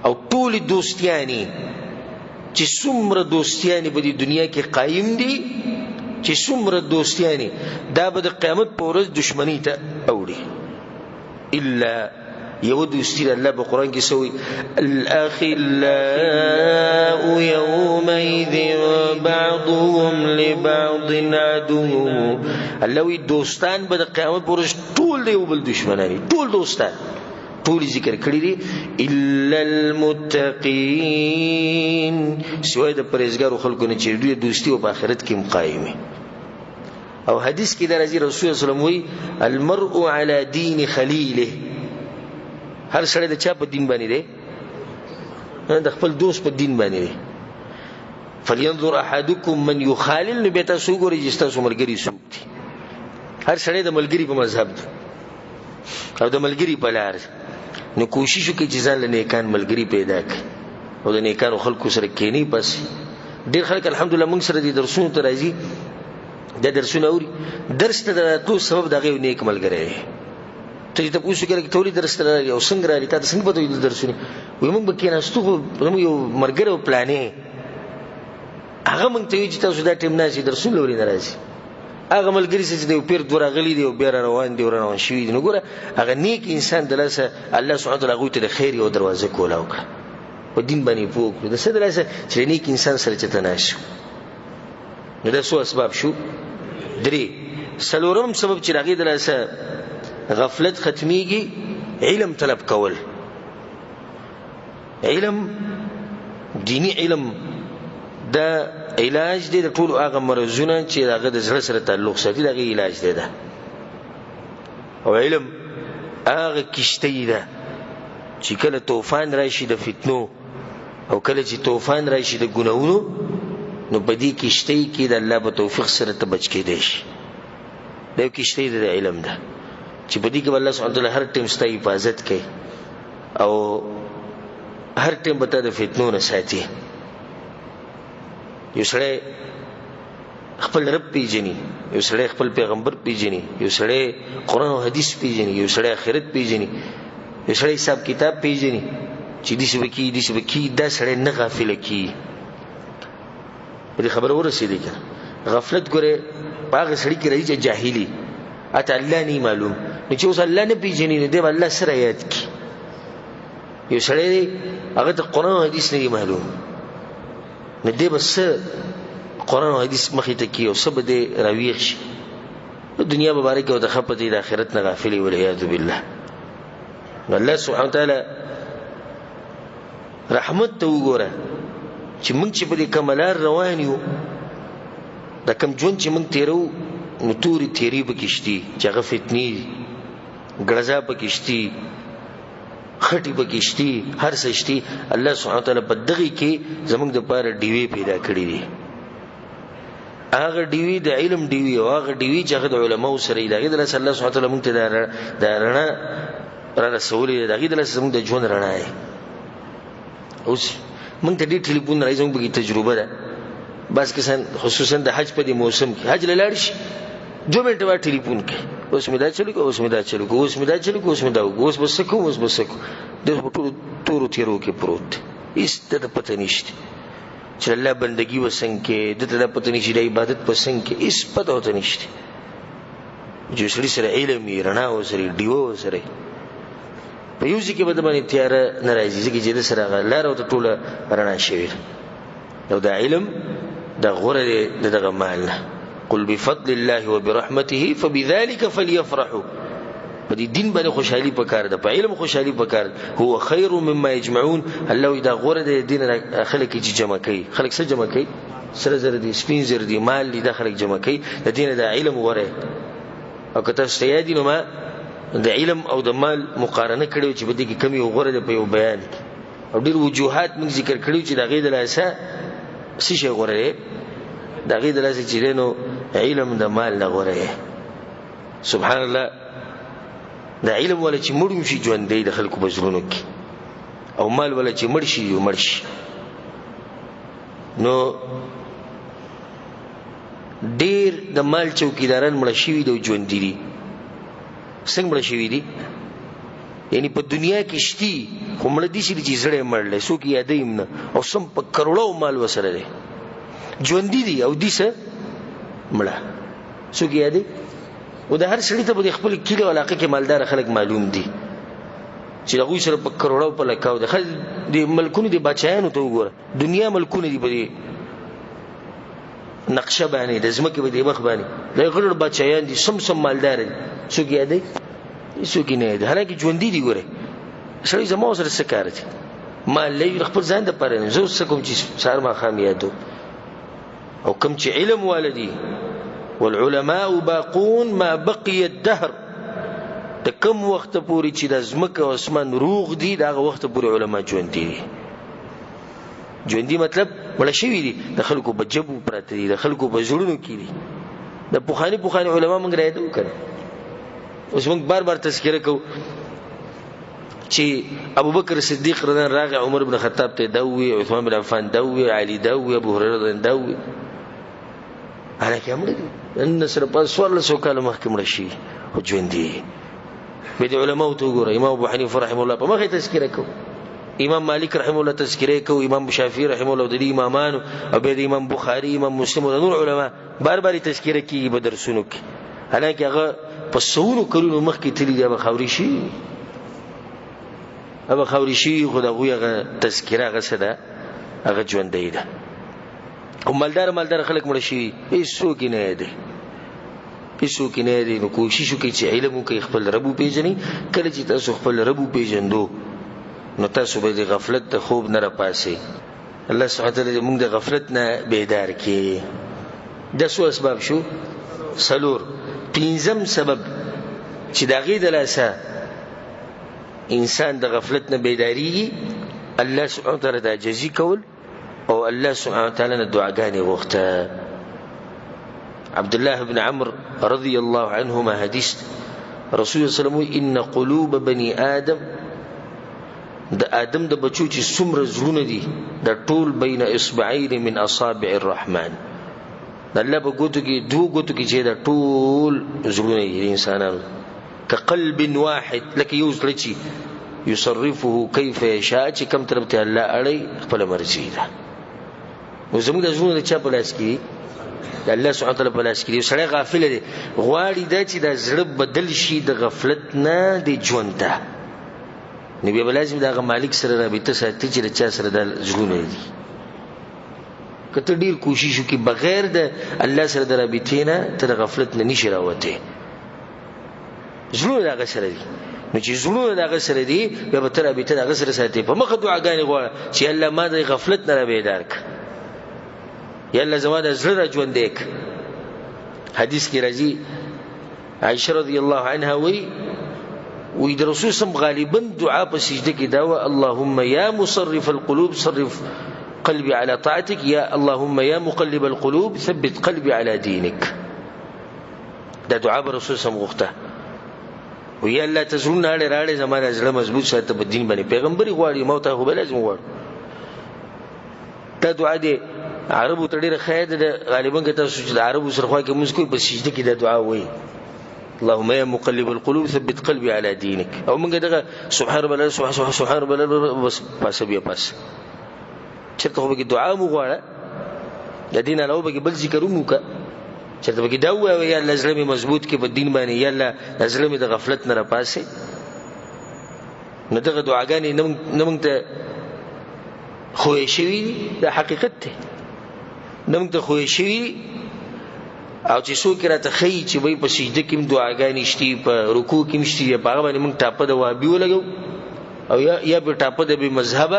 او ټول دوستیانی چې څومره دوستیانی په دې دنیا کې قائم دي، چې څومره دوستیانی دا به د قیامت په ورځ دشمنی ته اوړي الا یو دوستی الله په قران کې سوی الاخلاء يومئذ بعضهم لبعض عدو. الله وی دوستان به د قیامت پر ورځ ټول دی او بل دشمنانی، ټول دوستان ټول ذکر کړی دي الا المتقين سوی د پرهیزګارو خلکو نه چې دوی دوستی او په آخرت کې مقایمه. او حدیث کې د رسول الله صلی الله علیه وسلم وی المرء على دين خليله، هر سړی د چا په دین باندې دی؟ د خپل دوست په دین باندې دی. فلينظر احدكم من يخالل، نو به تاسو ګورئ چې تاسو ملګری څوک دي. هر سړی د ملګری په مذهب دی او د ملګری په لار، نو کوشش وکړئ چې ځان له نیکان ملګری پیدا کړئ او د نیکانو خلکو سره کینی. پس ډېر خلک الحمدلله موږ سره دي درسونو ته راځي، دا درسونه اوري، درس ته دراتلو سبب دغه نیک ملګری دی. ته ته پوښتنه کوي چې تولید درس ته یو څنګه راځي، تاسو څنګه پته یو درسونه وي موږ به کېناستو موږ یو مرګره پلانې هغه موږ ته یو چې تاسو دا ټیم نه شي درسونه لوري ناراضي. هغه ملګری چې دی پیر دورا غلی دی او بیا روان دی روان شوی دی. نو ګوره هغه نیک انسان دلته الله سبحانه وتعالى غوته د خیر او دروازه کولا وکړه په دین باندې پوک د څه دلته چې نیک انسان سره چته ناشو. نو دا څو اسباب شو درې. څلورم سبب چې راغی دلته غفلت ختمیږي، علم طلب کول. علم دینی علم دا علاج دی د ټول هغه مرزونه چې هغه د زړه سره تعلق ساتي، دا علاج دی دا. او علم هغه کشته ده چې کله طوفان راشي د فتنو او کله چې طوفان راشي د ګناہوں نو په دې کشته کې د الله په توفیق سره ته بچ کېدې شي. دا کشته د علم ده چې په دې کې الله سبحانه وتعالى هر ټیم ستاسو حفاظت کوي او هر ټیم به د فتنو نه ساتي. یو سړی خپل رب پیژني، یو سړی خپل پیغمبر پیژني، یو سړی قرآن او حدیث پیژني، یو سړی آخرت پیژني، یو سړی حساب کتاب پیژني چې دې څه وکي دې څه وکي، دا سړی نه غافل کی. دې خبر ورسېږي کنه غفلت ګوره هغه سړی کې راځي چې جاهلی اته الله نه معلوم، نو چې اوس الله نه پیژني نو دې الله سره یاد کی. یو سړی هغه ته قرآن او حدیث نه معلوم، نو دې بس قرآن او حدیث مخې ته کی او سبب دې راویښ شي. دنیا مبارک او د خپت د آخرت نه غافلی والعیاذ بالله. نو الله سبحانه وتعالى رحمت ته وګوره چې موږ چې په دې کمالار روان یو، دا کم ژوند چې موږ تیرو نو توري تیری بکشتي چې هغه فتنې ګړزا بکشتي خټي بکشتي هر څه شتي. الله سبحانه وتعالى په دغه کې زموږ د پاره ډیوې پیدا کړې دي. هغه دیوی د علم دیوی او هغه دیوی چې هغه د علماو سره دی دغه د الله سبحانه وتعالى مونږ ته دا رڼا را رسولې دغه د الله زموږ د ژوند رڼا دی. اوس مونږ ته دې ټلیفون راځي زموږ په تجربه ده بس کسان خصوصا د حج په دې موسم کې حج لاړ شي 2 منټه وا ټلیفون کې اوس مې دا چلو اوس مې دا چلو اوس مې دا چلو اوس مې دا اوس بس کو اوس بس کو د ټول تورو تیرو کې پروت هیڅ ته پته نشته چې الله بندگی وسنګ کې د ته پته نشي د عبادت وسنګ کې هیڅ پته وته نشته چې سړي سره علم یې رڼا وسره دیو وسره په یو ځکه به د باندې تیار ناراضي ځکه چې د سره لار او ټوله رڼا شوی او د علم د غره دغه مال قل بفضل الله وبرحمته فبذلك فليفرحوا په دې دین باندې خوشحالي پکار ده په علم خوشحالي پکار هو خير مما يجمعون الله اذا غره د دین خلک چې جمع کوي خلک څه جمع کوي سره زر دي سپین زر دي مال دي د خلک جمع کوي د دین د علم غره او کته استیادی نو ما د علم او د مال مقارنه کړو چې بده کې کمی غره د په یو بیان او ډیر وجوهات موږ ذکر کړو چې د غید لاسه څه شي غره د غید لاسه چې نو علم د مال نه غره سبحان الله د علم ولا چې مړ شي ژوند دی د خلکو بزرونو کې او مال ولا چې مړ شي یو مړ شي نو ډیر د مال چوکیداران مړ شي د ژوند دي څنګه مړ شي دي یعنی په دنیا کې شتي خو مړ دي چې زړه مړل سو کې یادیم نه او سم په کروڑو مال وسره دي ژوند دي او دي څه مړه سو کې یادي او د هر سړي ته په خپل کلی علاقه کې مالدار خلک معلوم دي چې هغه سره په کروڑو په لکاو د خل د ملکونو د بچایانو ته وګوره دنیا ملکونه دي په نقشه باندې د زمکه په دې مخ باندې د غړ بچایان دي سم مالدار دي څوک یې دی څوک نه دی هلکه ژوند دي ګوره سړي زمو سره سکار دي مال لې خپل ځان د پاره نه زو کوم چې سار ما خام یادو او کوم چې علم والدي والعلماء باقون ما بقي الدهر د کوم وخت پورې چې د زمکه او اسمان روغ دي دا وخت پورې علما ژوند دي ژوند دي مطلب ولا شي دي د خلکو بجبو پراته دي د خلکو په جوړونو کې دي د بوخاني علما موږ راځو کړه اوس موږ بار تذکرہ کوو چې ابو بکر صدیق رضی الله عنه عمر بن خطاب ته دوی عثمان بن عفان دوی علي دوی ابو هريره دوی انا کوم دي ان سره په سوال سو کاله محکمه شي او ژوند دي به علماء ته ګوره امام ابو حنیفه رحم الله په مخه تذکرہ کوو امام مالک رحم الله تذکرہ کوو امام شافعی رحم الله د امامان او به امام بخاری امام مسلم او نور علما بار تذکرہ کوي په درسونو کې حالانکه هغه په سونو کلونو مخکې تللی دی به خوري شي خو دغه تذکرہ هغه څه ده هغه ژوند دی او مالدار خلک مړ شي هیڅوک نه دی نو کوشش وکړئ چې علم وکړئ خپل رب پیژنئ کله چې تاسو خپل رب پیژندو نو تاسو به د غفلت ته خوب نه راپاسئ الله سبحانه وتعالى موږ د غفلت نه بیدار کړي د څو اسباب شو سلور پنځم سبب چې د غید لاسه انسان د غفلت نه بیداری الله سبحانه وتعالى د عاجزي کول او الله سبحانه وتعالى نه دعاګانې غوښته عبد الله بن عمرو رضي الله عنهما حديث رسول الله صلى الله عليه وسلم ان قلوب بني ادم د ادم د بچو چې څومره زړونه دي د ټول بین اصبعين من اصابع الرحمن د الله په ګوتو کې دوه ګوتو کې چې د ټول زړونه دي انسانانو كقلب واحد لکه یو زړه چې يصرفه كيف يشاء چې کوم طرف ته الله اړي خپل مرزي ده نو زموږ د زړونو چا په لاس کې الله سبحانه وتعالى په لاس کې سړی غافل دی غواړي دا چې د زړه بدل شي د غفلت نه د ژوند ته نبی بلازم دا مالک سره رابطه ساتي چې چا سره د زړونه دي کته ډیر کوشش وکي بغیر د الله سره د رابطې نه تر غفلت نه نشي راوته زړونه دا سره دي نو چې زړونه دا سره دي به تر رابطه دا سره ساتي په مخه دعاګانې غواړي چې الله ما د غفلت نه بیدار ک یا الله زما د زړه ژوند دیک حدیث کې راځي عائشہ رضی الله عنها وی د رسول سم غالبا دعا په سجده کې دا اللهم یا مصرف القلوب صرف قلبي على طاعتك يا اللهم يا مقلب القلوب ثبت قلبي على دينك. دا دعا به رسول سم غوښته و یا الله تزرون اړه راړې زماره زړه مضبوط ساته په دین باندې پیغمبري غواړي موت هغه بل لازم غواړي. دا دعا دې عربو ته ډیره خیر ده غالبا که تاسو چې د عربو سره خوا کې موږ کوی په سجده کې دا دعا وایي اللهم يا مقلب القلوب ثبت قلبي على دينك. او موږ دغه سبحان رب الله سبحان رب الله بس پاسه بیا پاس چرته خو به دعا مو غواړه د دین علاوه به بل ذکر مو کا چرته به دا وایي یا الله زړه مضبوط کې په دین باندې یا الله زړه د غفلت نه را پاسه. نو دغه دعاګانې نمنګ ته خوې شوی د حقیقت ته نمنګ ته خوې شوی او چې څوک راته خی چې وای په سجده کې دعاګانې شتي په رکوع کې مشتي په هغه باندې موږ ټاپه د وهابي ولګو او یا به ټاپه د به مذهب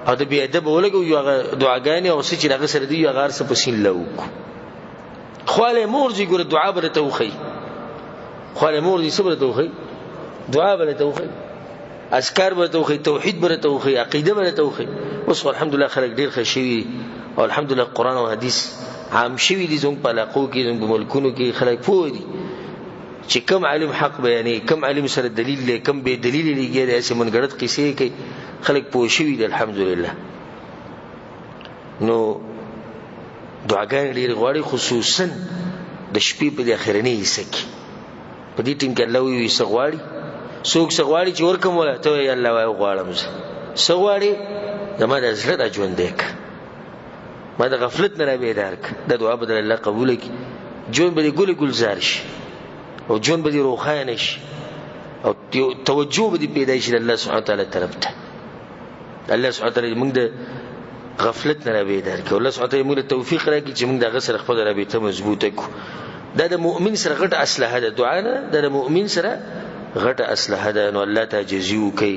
او د بی ادب ولګو یو دعاګانې او چې هغه سره دی یو غار څه پسین لوک خواله مورځي ګره دعا بر ته وخی خواله مورځي صبر ته وخی دعا بر ته وخی اذکار بر ته وخی توحید بر ته وخی عقیده بر ته وخی. اوس الحمدلله خلک ډیر خشوي او الحمدلله قران او حدیث عام شوی دي زموږ په علاقو کې زموږ په ملکونو کې خلک پوه دي چې کم عالم حق بیانې کم عالم سره دلیل لري کم به دلیل لري داسې منګړت قصې کوي خلک پوه شوي دي الحمدلله. نو دعاګانې ډېرې غواړي خصوصا د شپې په دې اخرنۍ حصه کې په دې ټیم کې الله وایي څه غواړي څوک څه غواړي چې ورکم ولا ته وایي الله وایي غواړم څه غواړي زما د زړه را ژوندی که ما د غفلت نه را بیدار که دا دعا به در الله قبوله کړي ژوند به دې ګل ګلزار شي او ژوند به دې روښانه شي او توجه به دې پیدا شي د الله سبحانه وتعالی طرف ته. الله سبحانه وتعالی موږ د غفلت نه را بیدار کړي الله سبحانه وتعالی موږ ته توفیق راکړي چې موږ دغه سره خپل رابطه مضبوطه کړو. دا د مؤمن سره غټه اسلحه ده دعا نه د مؤمن سره غټه اسلحه ده. نو الله ته جزي وکړي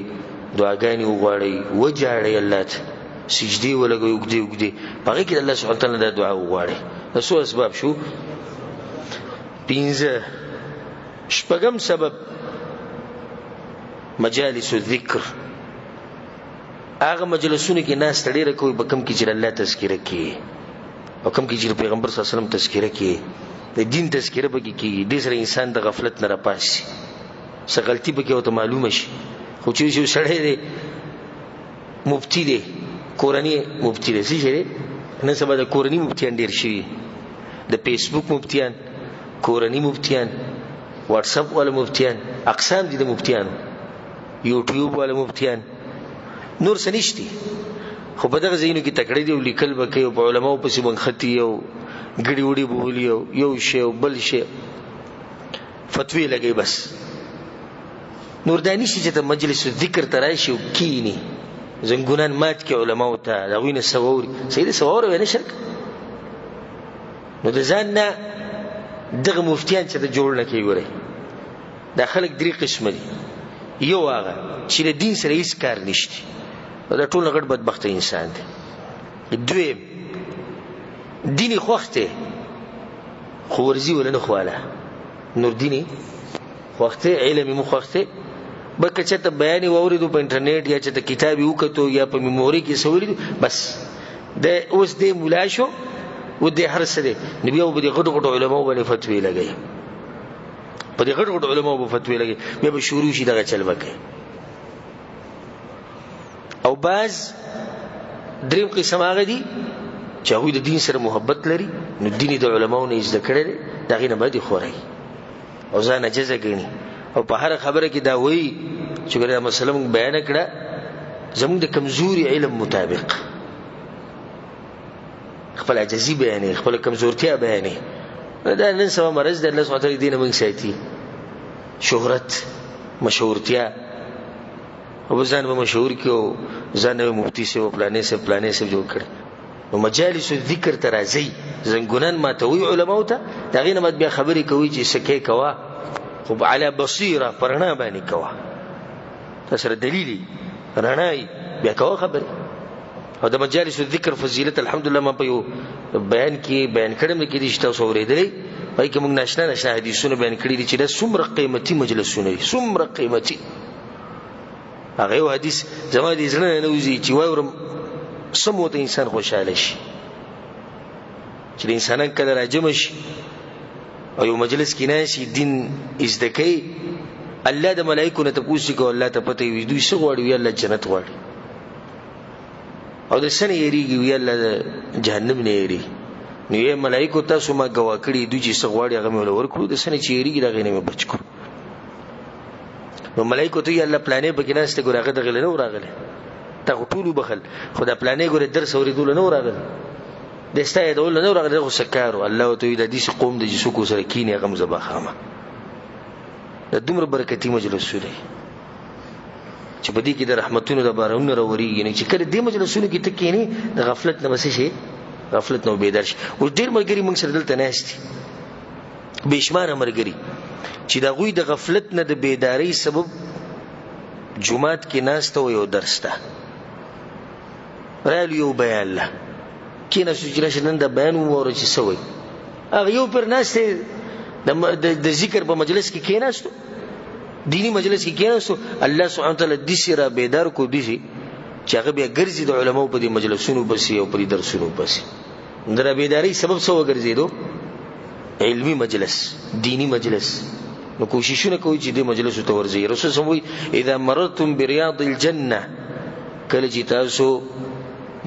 دعاګانې وغواړي وجاړي الله ته سجدي ولګوي وګدي باقي کې الله سبحانه وتعالی دا دعا وغواړي. د څو اسباب شو 15 شپږم سبب مجالس الذکر هغه مجلسونه کې ناس تړي کوي په کم کې چې الله تذکرہ کوي او کم کې چې پیغمبر صلی الله علیه وسلم تذکرہ کوي د دین تذکرہ به کوي د سره انسان د غفلت نه را پاسي څه غلطي به کوي ته معلومه شي. خو چې سړی دی مفتی دی کورنی مفتی دی چې نن سبا د کورنی مفتیان ډیر شي د فیسبوک مفتیان کورنی مفتیان واتس اپ ولا مفتیان اقسام دي د مفتیان یوټیوب ولا مفتیان نور سنشتي خو په دغه ځینو کې تکړه دي او لیکل به کوي په علماو پسې بنختی او ګړي وړي بولی یو شی او بل شی فتوی لګي بس نور دانی شي چې د مجلس ذکر ترایشي او کینی زنګونان مات کې علماو ته دا وینه سووري سید سوور ونه شرک نو د ځان نه دغه مفتیان چې د جوړ نه کوي وره دا خلک درې قسم دي. یو هغه چې د دین سره هیڅ کار نشته دا ټول غټ بدبخت انسان دی. دویم دیني خوخته خورزي ولا نه خواله نور دیني خوخته علمي مخوخته بکه چې ته بیان ووریدو په انټرنیټ یا چې ته کتاب وکړو یا په میموري کې سوریدو بس د اوس د مولا شو و د هر سره نبی او د غټ غټ علماء باندې فتوی لګي په دې غټ غټ علماء په فتوی لګي بیا به شروع شي دغه چل وکړي. او باز دریم قسم هغه دي چې هغه د دین سره محبت لري نو دین د علماو نه زده کړي دغه نه باندې خوري او ځان اجازه کوي او په هر خبره کې دا وایي چې ګره مسله بیان کړه زموږ د کمزوري علم مطابق خپل عجزي بیانې خپل کمزورتیا بیانې دا نن سبا مرز د الله سبحانه وتعالی دین موږ ساتي شهرت مشهورتیا او ځان به مشهور کیو ځان به مفتی سي او پلانې سي جوړ کړ. نو مجالس الذکر ترازی زنګونان ما ته وی علماء ته دا غینه مت بیا خبرې کوي چې سکه کوا خو علی بصیره پرنا باندې کوا تاسو دلیل رڼای بیا کوا خبرې او د مجالس الذکر فضیلت الحمدلله ما په بیان کې بیان کړم کې دي چې تاسو اورېدلې پای کې موږ ناشنا حدیثونه بیان کړی دي چې دا څومره قیمتي مجلسونه دي څومره قیمتي هغه حدیث زما دي زنه نه وزي چې واورم سمو ته انسان خوشاله شي چې انسانان کله راجم شي او یو مجلس کې ناشي دین زده کوي الله د ملائکو نه تاسو کو الله ته پته وي دوی څه غواړي وي الله جنت غواړي او د سنې یریږي وی الله جهنم نه یری نو یې ملائکه تاسو ما غوا کړی دوی چې څه غواړي هغه مې ورکړو د سنې چې یریږي دا غینه مې بچ کړو نو ملائکه ته الله پلانې بګی نهسته ګورغه د غل نه وراغله تا ټولو بخل خدا پلانې ګور درس اوریدل نه وراغله دسته دول نه وراغله خو سکارو الله ته د دې قوم د جسو کو سره کینې هغه مزبا خامه د دومره برکتی مجلس شوی چې په دې کې د رحمتونو د بارونو راوريږي نه چې کله دې مجلسونو کې تکینی د غفلت نه بس شي غفلت نو بیدار شي او ډیر مرګري موږ سره دلته نه استي بشماره مرګري چې دا غوي د غفلت نه د بیداری سبب جمعات کې ناشته او یو درس ته رال یو بیان الله کینه سوچ نن د بیان وره چې سوي هغه یو پر ناشته د ذکر په مجلس کې کیناستو دینی مجلس کې کېناستو الله سبحانه وتعالى د سره بیدار کو دي چې هغه بیا ګرځي د علماو په دې مجلسونو بسي او په دې درسونو بسي در بیداری سبب څه وګرځیدو علمی مجلس دینی مجلس نو کوششونه کوي چې دې مجلس ته ورځي رسول سموي اذا مررتم برياض الجنه کله چې تاسو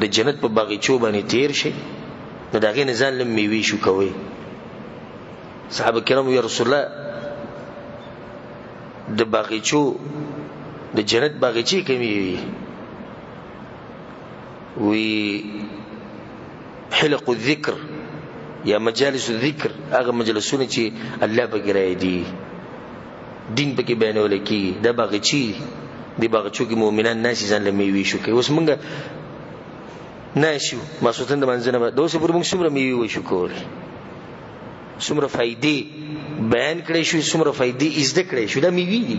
د جنت په باغچو باندې تیر شي نو داغه نه ځان لم میوي شو کوي صحابه کرام یا رسول الله د باغچو د جنت باغچې کمی وی حلق الذکر یا مجالس الذکر هغه مجلسونه چې الله پکې راي دي دین پکې بیانول کی د باغچې د باغچو کې مؤمنان ناشي ځان لمي شو کوي اوس مونږ ناشو ما سوتند منځنه به دوسه پر موږ څومره میوي شو کولی څومره فائدې بیان کړی شو څومره فائدې زده کړی شو دا میوي دي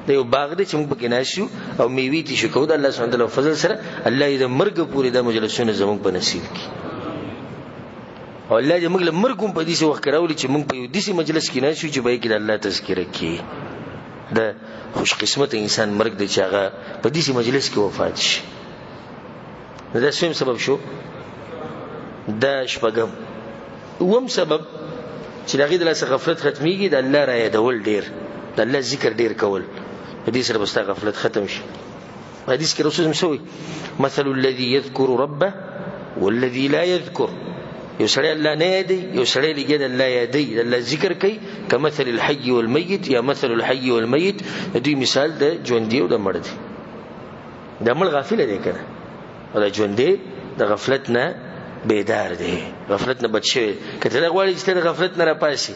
دا یو باغ دی چې موږ پکې ناشو او میوي دي شو کو د الله سبحانه وتعالى فضل سره الله دې مرګ پورې د مجلسونو زموږ په نصیب کړي او الله دې موږ له مرګ په دې وخت راولي چې موږ په یو داسې مجلس کې ناشو چې به کې د الله تذکرہ کوي دا خوش قسمت انسان مرګ دی چې هغه په دې مجلس کې وفات شي دا سوم سبب شو دا شپږم وم سبب چې دغه د لاس غفلت ختميږي د الله را یادول ډیر د الله ذکر ډیر کول حدیث سره بس غفلت ختم شي حدیث کې رسول مسوي مثل الذي يذكر ربه والذي لا يذكر یو سړی الله نه یادي یو سړی لګي د الله یادي د الله ذکر کوي کمثل الحي والميت یا مثل الحي والميت دوی مثال د ژوند دی او د مړ دی د مړ غافل دی کنه او د ژوند دی د غفلت نه بیدار دی غفلت نه بچي کته دا غواړي چې د غفلت نه را پاسي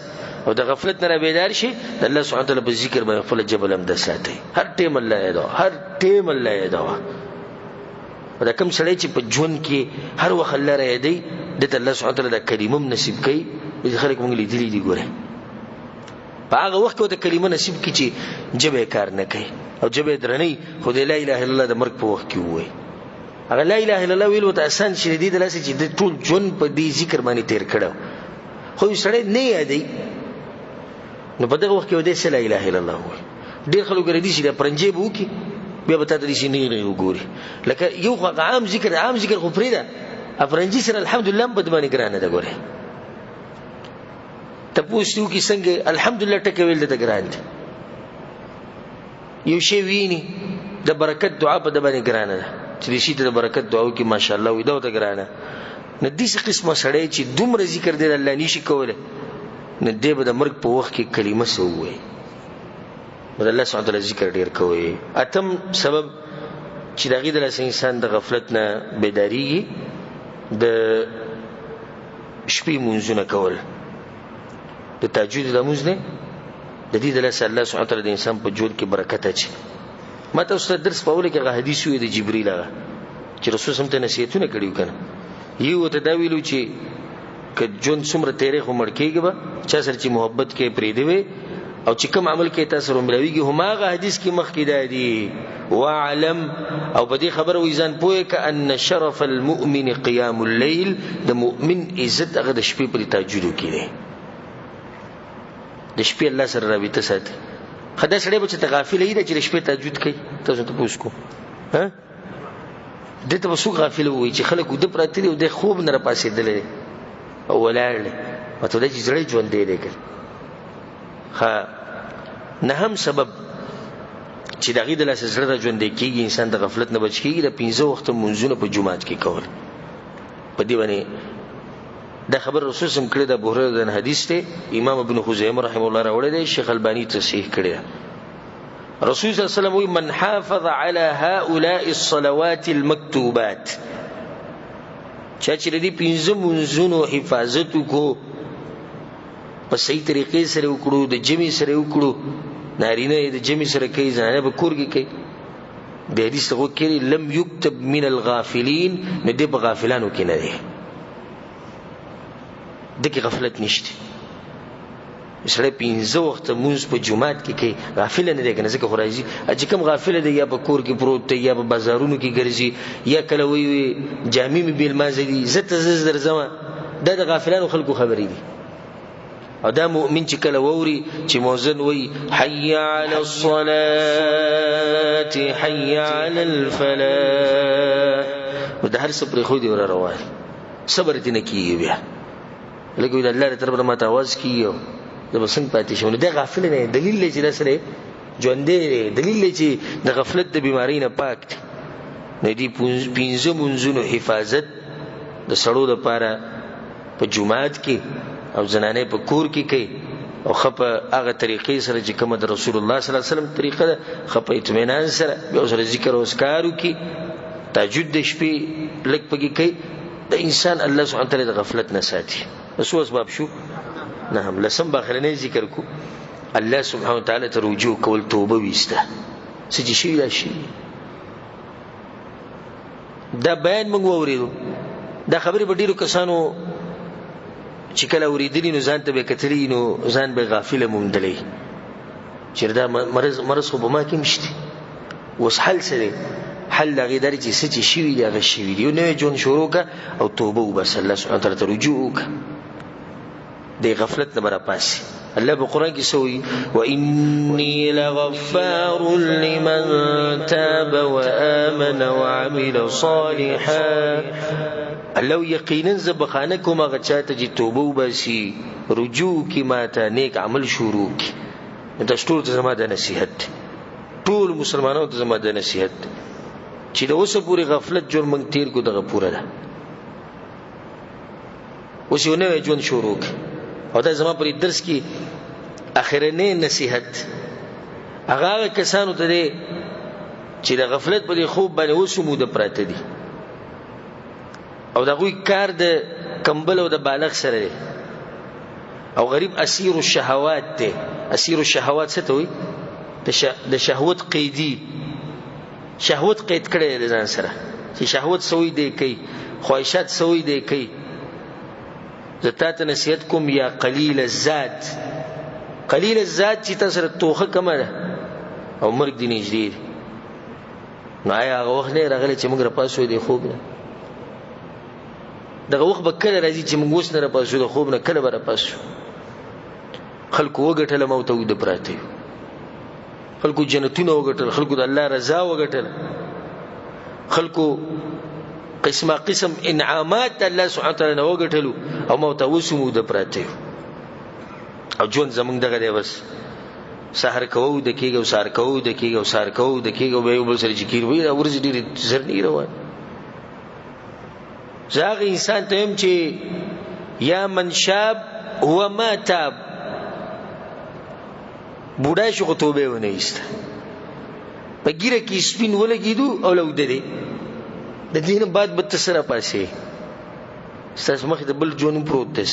او د غفلت نه بیدار شي د الله سبحانه وتعالى په ذکر باندې خپل جبل هم د ساتي هر ټیم الله یادو هر ټیم الله یادو دا کوم سړی چې په ژوند کې هر وخت الله را یادي د الله سبحانه وتعالى د کلمه نصیب کوي د خلک مونږ لیدلې دي ګوره په هغه وخت کې د کلمه نصیب کی چې جبه کار نه کوي او جبه درنی خو د لا اله الا الله د مرګ په وخت کې وای هغه لا اله الا الله ویلو ته آسان شي د لاسه چې د ټول ژوند په دې ذکر باندې تیر کړو خو سړی نه یادي نو په دغه وخت کې ودې لا اله الا الله وای ډیر خلک ګر دي چې د پرنجي بو کې بیا به تاسو دې نه وګوري لکه یو عام ذکر خو فریدا افرنجي سره الحمدلله په دمانه ګرانه ده ګوره تاسو کې څنګه الحمدلله ټکه ویل د ګران دي یو شی ویني د برکت دعا په دمانه ګرانه ده چې شي ته د برکت دعا وکي ماشاءالله وي دا د ګرانه نه دې قسمه سړی چې دومره ذکر دی الله نشي کوله نه دې به د مرګ په وخت کې کلمه سووي بل الله سبحانه وتعالى ذکر ډیر کوي اتم سبب چې دغه د انسان د غفلت نه بیداریږي د شپې منځونه کول د تهجد د مونږ نه د دې د الله سبحانه وتعالى د انسان په ژوند کې برکت اچي ما تاسو ته درس په ولې کې حدیث وی د جبرئیل هغه چې رسول سم ته نصیحتونه کړیو کنه یو ته دا ویلو چې ک جون څومره تاریخ عمر کېږي به چا سره چې محبت کې پرې دی او چې کوم عمل کې تاسو روملويږي هماغه حدیث کې مخ کې دی واعلم او په دې خبره ویزان پوهه ک ان شرف المؤمن قيام الليل د مؤمن عزت هغه د شپې پر تهجد کوي د شپې الله سره رابطه ساتي خدای سره به چې غافل دی چې شپې تهجد کوي تاسو ته پوښتنه ها دته به څوک غافل وي چې خلک وده پراته دي او د خوب نه راپاسېدلی او ولاړ دی مته دا چې زړی ژوندی دی که ښه نهم سبب چې د هغې د لاسه زړه را ژوندی کېږي انسان د غفلت نه بچ کېږي د 15 وخته لمونځونه په جومات کې کول په دې باندې دا خبر رسول سم کړی د ابو هريره د حدیث دی امام ابن خزیمه رحمه الله راوړی دی شیخ البانی تصحیح کړی رسول صلی الله علیه وسلم وی من حافظ على هؤلاء الصلوات المكتوبات چا چې دې 15 منځونو حفاظت وکړو په صحیح طریقې سره وکړو د جمع سره وکړو نارینه د جمع سره کوي زنانه به کور کې کوي د حدیث څخه کړي لم یكتب من الغافلین نه دې په غافلانو کې نه دی دغه غفلت نشته سره 15 وخت مونږ په جمعات کې کوي غافل نه دی کنه ځکه خو راځي چې کوم غافل دی یا په کور کې پروت دی یا په بازارونو کې ګرځي یا کله وی جامع بیل مازه دي زته درځم دا د غافلانو خلکو خبرې دي او دا مؤمن چې کله ووري چې مؤذن وی حي على الصلاه حي على الفلاح ودا هر څه پر خو دی ور روان صبر دې نه کیږي بیا لکه وی الله تعالی پر ماته आवाज کیو د بسنګ پاتې شونه د غافل نه دلیل لې چې سره ژوندې دلیل لې چې د غفلت د بیماری نه پاک دي نه دي 15 منځونو حفاظت د سړو لپاره په جمعات کې او زنانه په کور کې کوي او خپه هغه طریقې سره چې کومه د رسول الله صلی الله علیه وسلم طریقه ده خپه اطمینان سره به سره ذکر او اسکارو کې تهجد د شپې لک پکې کوي د انسان الله سبحانه وتعالى د غفلت نه ساتي اوس اسباب شو نه هم لسم باخرنه ذکر کو الله سبحانه وتعالى ته رجوع کول توبه وسته سچ شي لا شي دا بیان موږ وریدو دا خبره په ډیرو کسانو چې کله اوریدلی نو ځان ته به کتلی نو ځان به غافل موندلی چې دا مرض خو به ما کې مشته وس حل سره حل لغې درې چې څه چې شي وي هغه شي وي نو جون شروع کا او توبه وبس الله سبحانه وتعالى ته رجوع کا د غفلت نه برا پاسي الله په قران کې سوې واني لغفار لمن تاب وامن وعمل صالحا الله یقینا زبخانه کوم هغه چاته چې توبه وباسي رجوع کی ماته نیک عمل شروع کی دا ټول زما د نصیحت ټول مسلمانانو ته زما د نصیحت چې د اوسه پوری غفلت جرم تیر کو دغه پوره ده اوس یو نوې ژوند شروع او دا زما پر درس کې اخرنه نصیحت هغه کسانو ته دي چې د غفلت په خوب باندې وسمو د پراته دي او دا غوي کار د کمبل او د بالغ سره دی او غریب اسیر الشهوات دی اسیر الشهوات څه ته وي د شهوت قیدی شهوت قید کړي د ځان سره چې شهوت سوی دی کوي خواهشات سوی دی کوي زته ته نصیحت کوم یا قلیل الزاد چې تاسو سره توخه کمه ده او مرګ دی نږدې نو آیا هغه وخت نه راغلی چې موږ را پاسو دی خوب نه دغه وخت به کله راځي چې موږ اوس نه را پاسو د خوب نه کله به را پاسو خلکو وګټل موت او د پراته خلکو جنتونه وګټل خلکو د الله رضا وګټل خلکو قسمه قسم انعامات الله سبحانه وتعالى وګټلو او موت وسمو د پراته او جون زمونږ دغه دی بس سحر کوو د کېګو سار کوو د کېګو سار کوو د کېګو به یو بل سره ذکر وي او ورځ ډیر زر نه روان زاغ انسان ته هم چې یا من شاب هو ما تاب بوډا شو توبه ونه ایست په ګیره کې سپین ولګیدو او لو درې د دین بعد به تسره پاسه ستاسو مخ ته بل جون پروت دی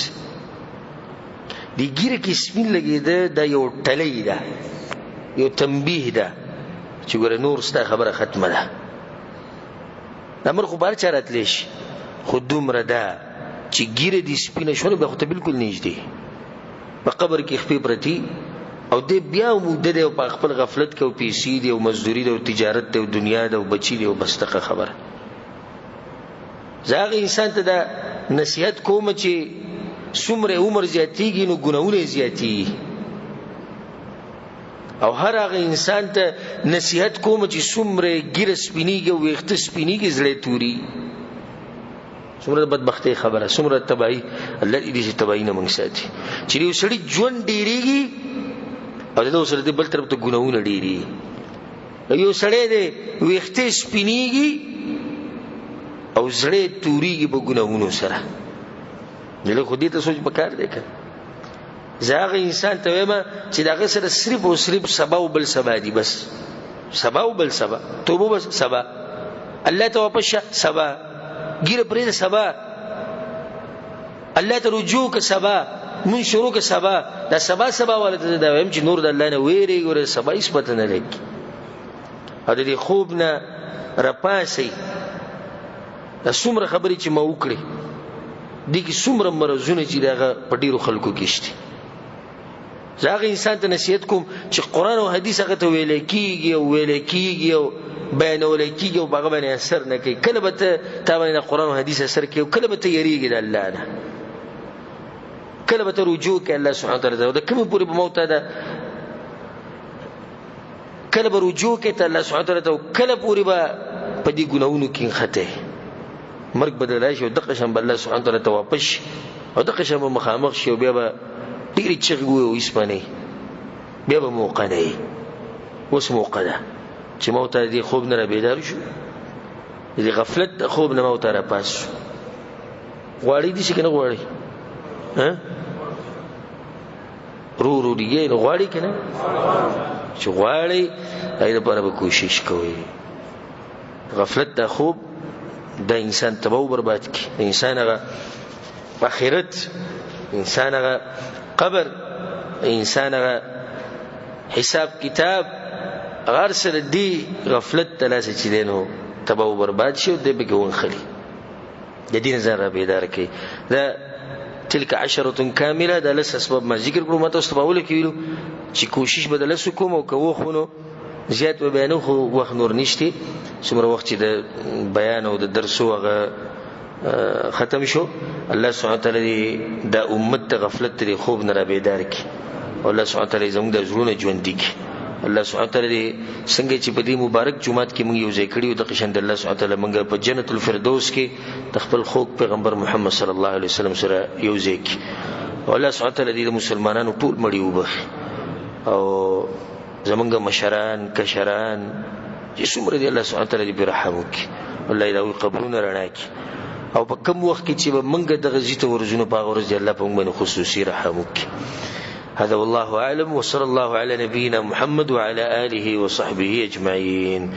دی ګیره کې سپین لګیده دا یو ټلې ده یو تنبیه ده چې ګوره نور ستا خبره ختمه ده امر خو بار چارت لیش خودوم ردا چې ګیره دي سپینه شونه به خو ته بالکل نږدې په قبر کې خپې پرتی او دې بیا موده دی په خپل غفلت کې او پیسې دی او مزدوري دی او تجارت دی او دنیا دی او بچی دی او بستقه خبره زاغ انسان ته دا نصیحت کوم چې څومره عمر زیاتیږي نو ګناونه زیاتیږي او هر هغه انسان ته نصیحت کوم چې څومره ګیره سپینیږي او ویښته سپینیږي زړه توري څومره بدبختي خبره څومره تباہی الله دې تباہی نه موږ ساتي چې یو سړی ژوند ډیریږي او دا اوسره دې بل طرف ته ګناونه ډیری یو سړی دې ویښته سپینیږي او زړه توريږي په ګناونو سره دله خو دې ته سوچ وکړ دې کړه زاغه انسان ته وایم چې داغه سره صرف او صرف سبا او بل سبا دي بس سبا او بل سبا توبه بس سبا الله ته واپس سبا ګیره پرې سبا الله ته رجوع ک سبا من شروع ک سبا دا سبا ولته دا وایم چې نور د الله نه ویری ګوره سبا هیڅ پته نه لګي ا دې خوب نه رپاسي دا څومره خبرې چې ما وکړې دي کې څومره مرزونه چې دغه پټیرو خلکو کېشتي ځاغه انسان ته نصیحت کوم چې قران او حدیث هغه ته ویل کیږي او بیانول کیږي او هغه باندې اثر نه کوي کله به ته باندې قران او حدیث اثر کوي کله به ته یریږي د الله نه کله به ته رجوع کوي الله سبحانه وتعالى دا کوم پوری په موت ده کله به رجوع کوي ته الله سبحانه وتعالى کله پوری به په دې ګناونو کې خطه مرګ بدلای شي او دغه شم الله سبحانه وتعالى ته واپس او دغه شم مخامخ شي او بیا به ډیری چغوي او اسپانه بیا به موقع نه وس موقع ده چې موت دې خوب نه بیدار شو دې غفلت خوب نه موت را پاس غواړي دي چې کنه غواړي ها رو دی غواړي کنه چې غواړي اې لپاره به کوشش کوي غفلت د خوب د انسان تباہ برباد کی انسان هغه اخرت انسان هغه قبر انسان هغه حساب کتاب غیر سره دی غفلت تلاسه چې دینو تباہ برباد شي د بګون خلی د دین زره بیدار کی دا تلک 10 کامله د لس اسباب ما ذکر کړو ماته استباوله کیلو چې کوشش بدله سکوم او کوو خونو زیات به بیانو خو وخت نور نشتی څومره وخت چې د بیان او د درس هغه ختم شو الله سبحانه وتعالى د امت غفلت لري خوب نه را بیدار کی او الله سبحانه وتعالى زموږ د ژوند ژوند دي الله سبحانه وتعالى څنګه چې په دې مبارک جمعات کې موږ یو ځای کړیو د قشند الله سبحانه وتعالى موږ په جنت الفردوس کې د خپل خوږ پیغمبر محمد صلی الله علیه وسلم سره یو ځای کې او الله سبحانه وتعالى د مسلمانانو ټول مړي وبخي او زمونږ مشران کشران چې څومره دی الله سبحانه وتعالى دې رحم وکړي الله دې قبرونه رڼا کړي او په کوم وخت کې چې موږ د غزيته ورزونه په ورځ الله په موږ خصوصي رحم وکړي هذا والله اعلم وصلى الله على نبينا محمد وعلى اله وصحبه اجمعين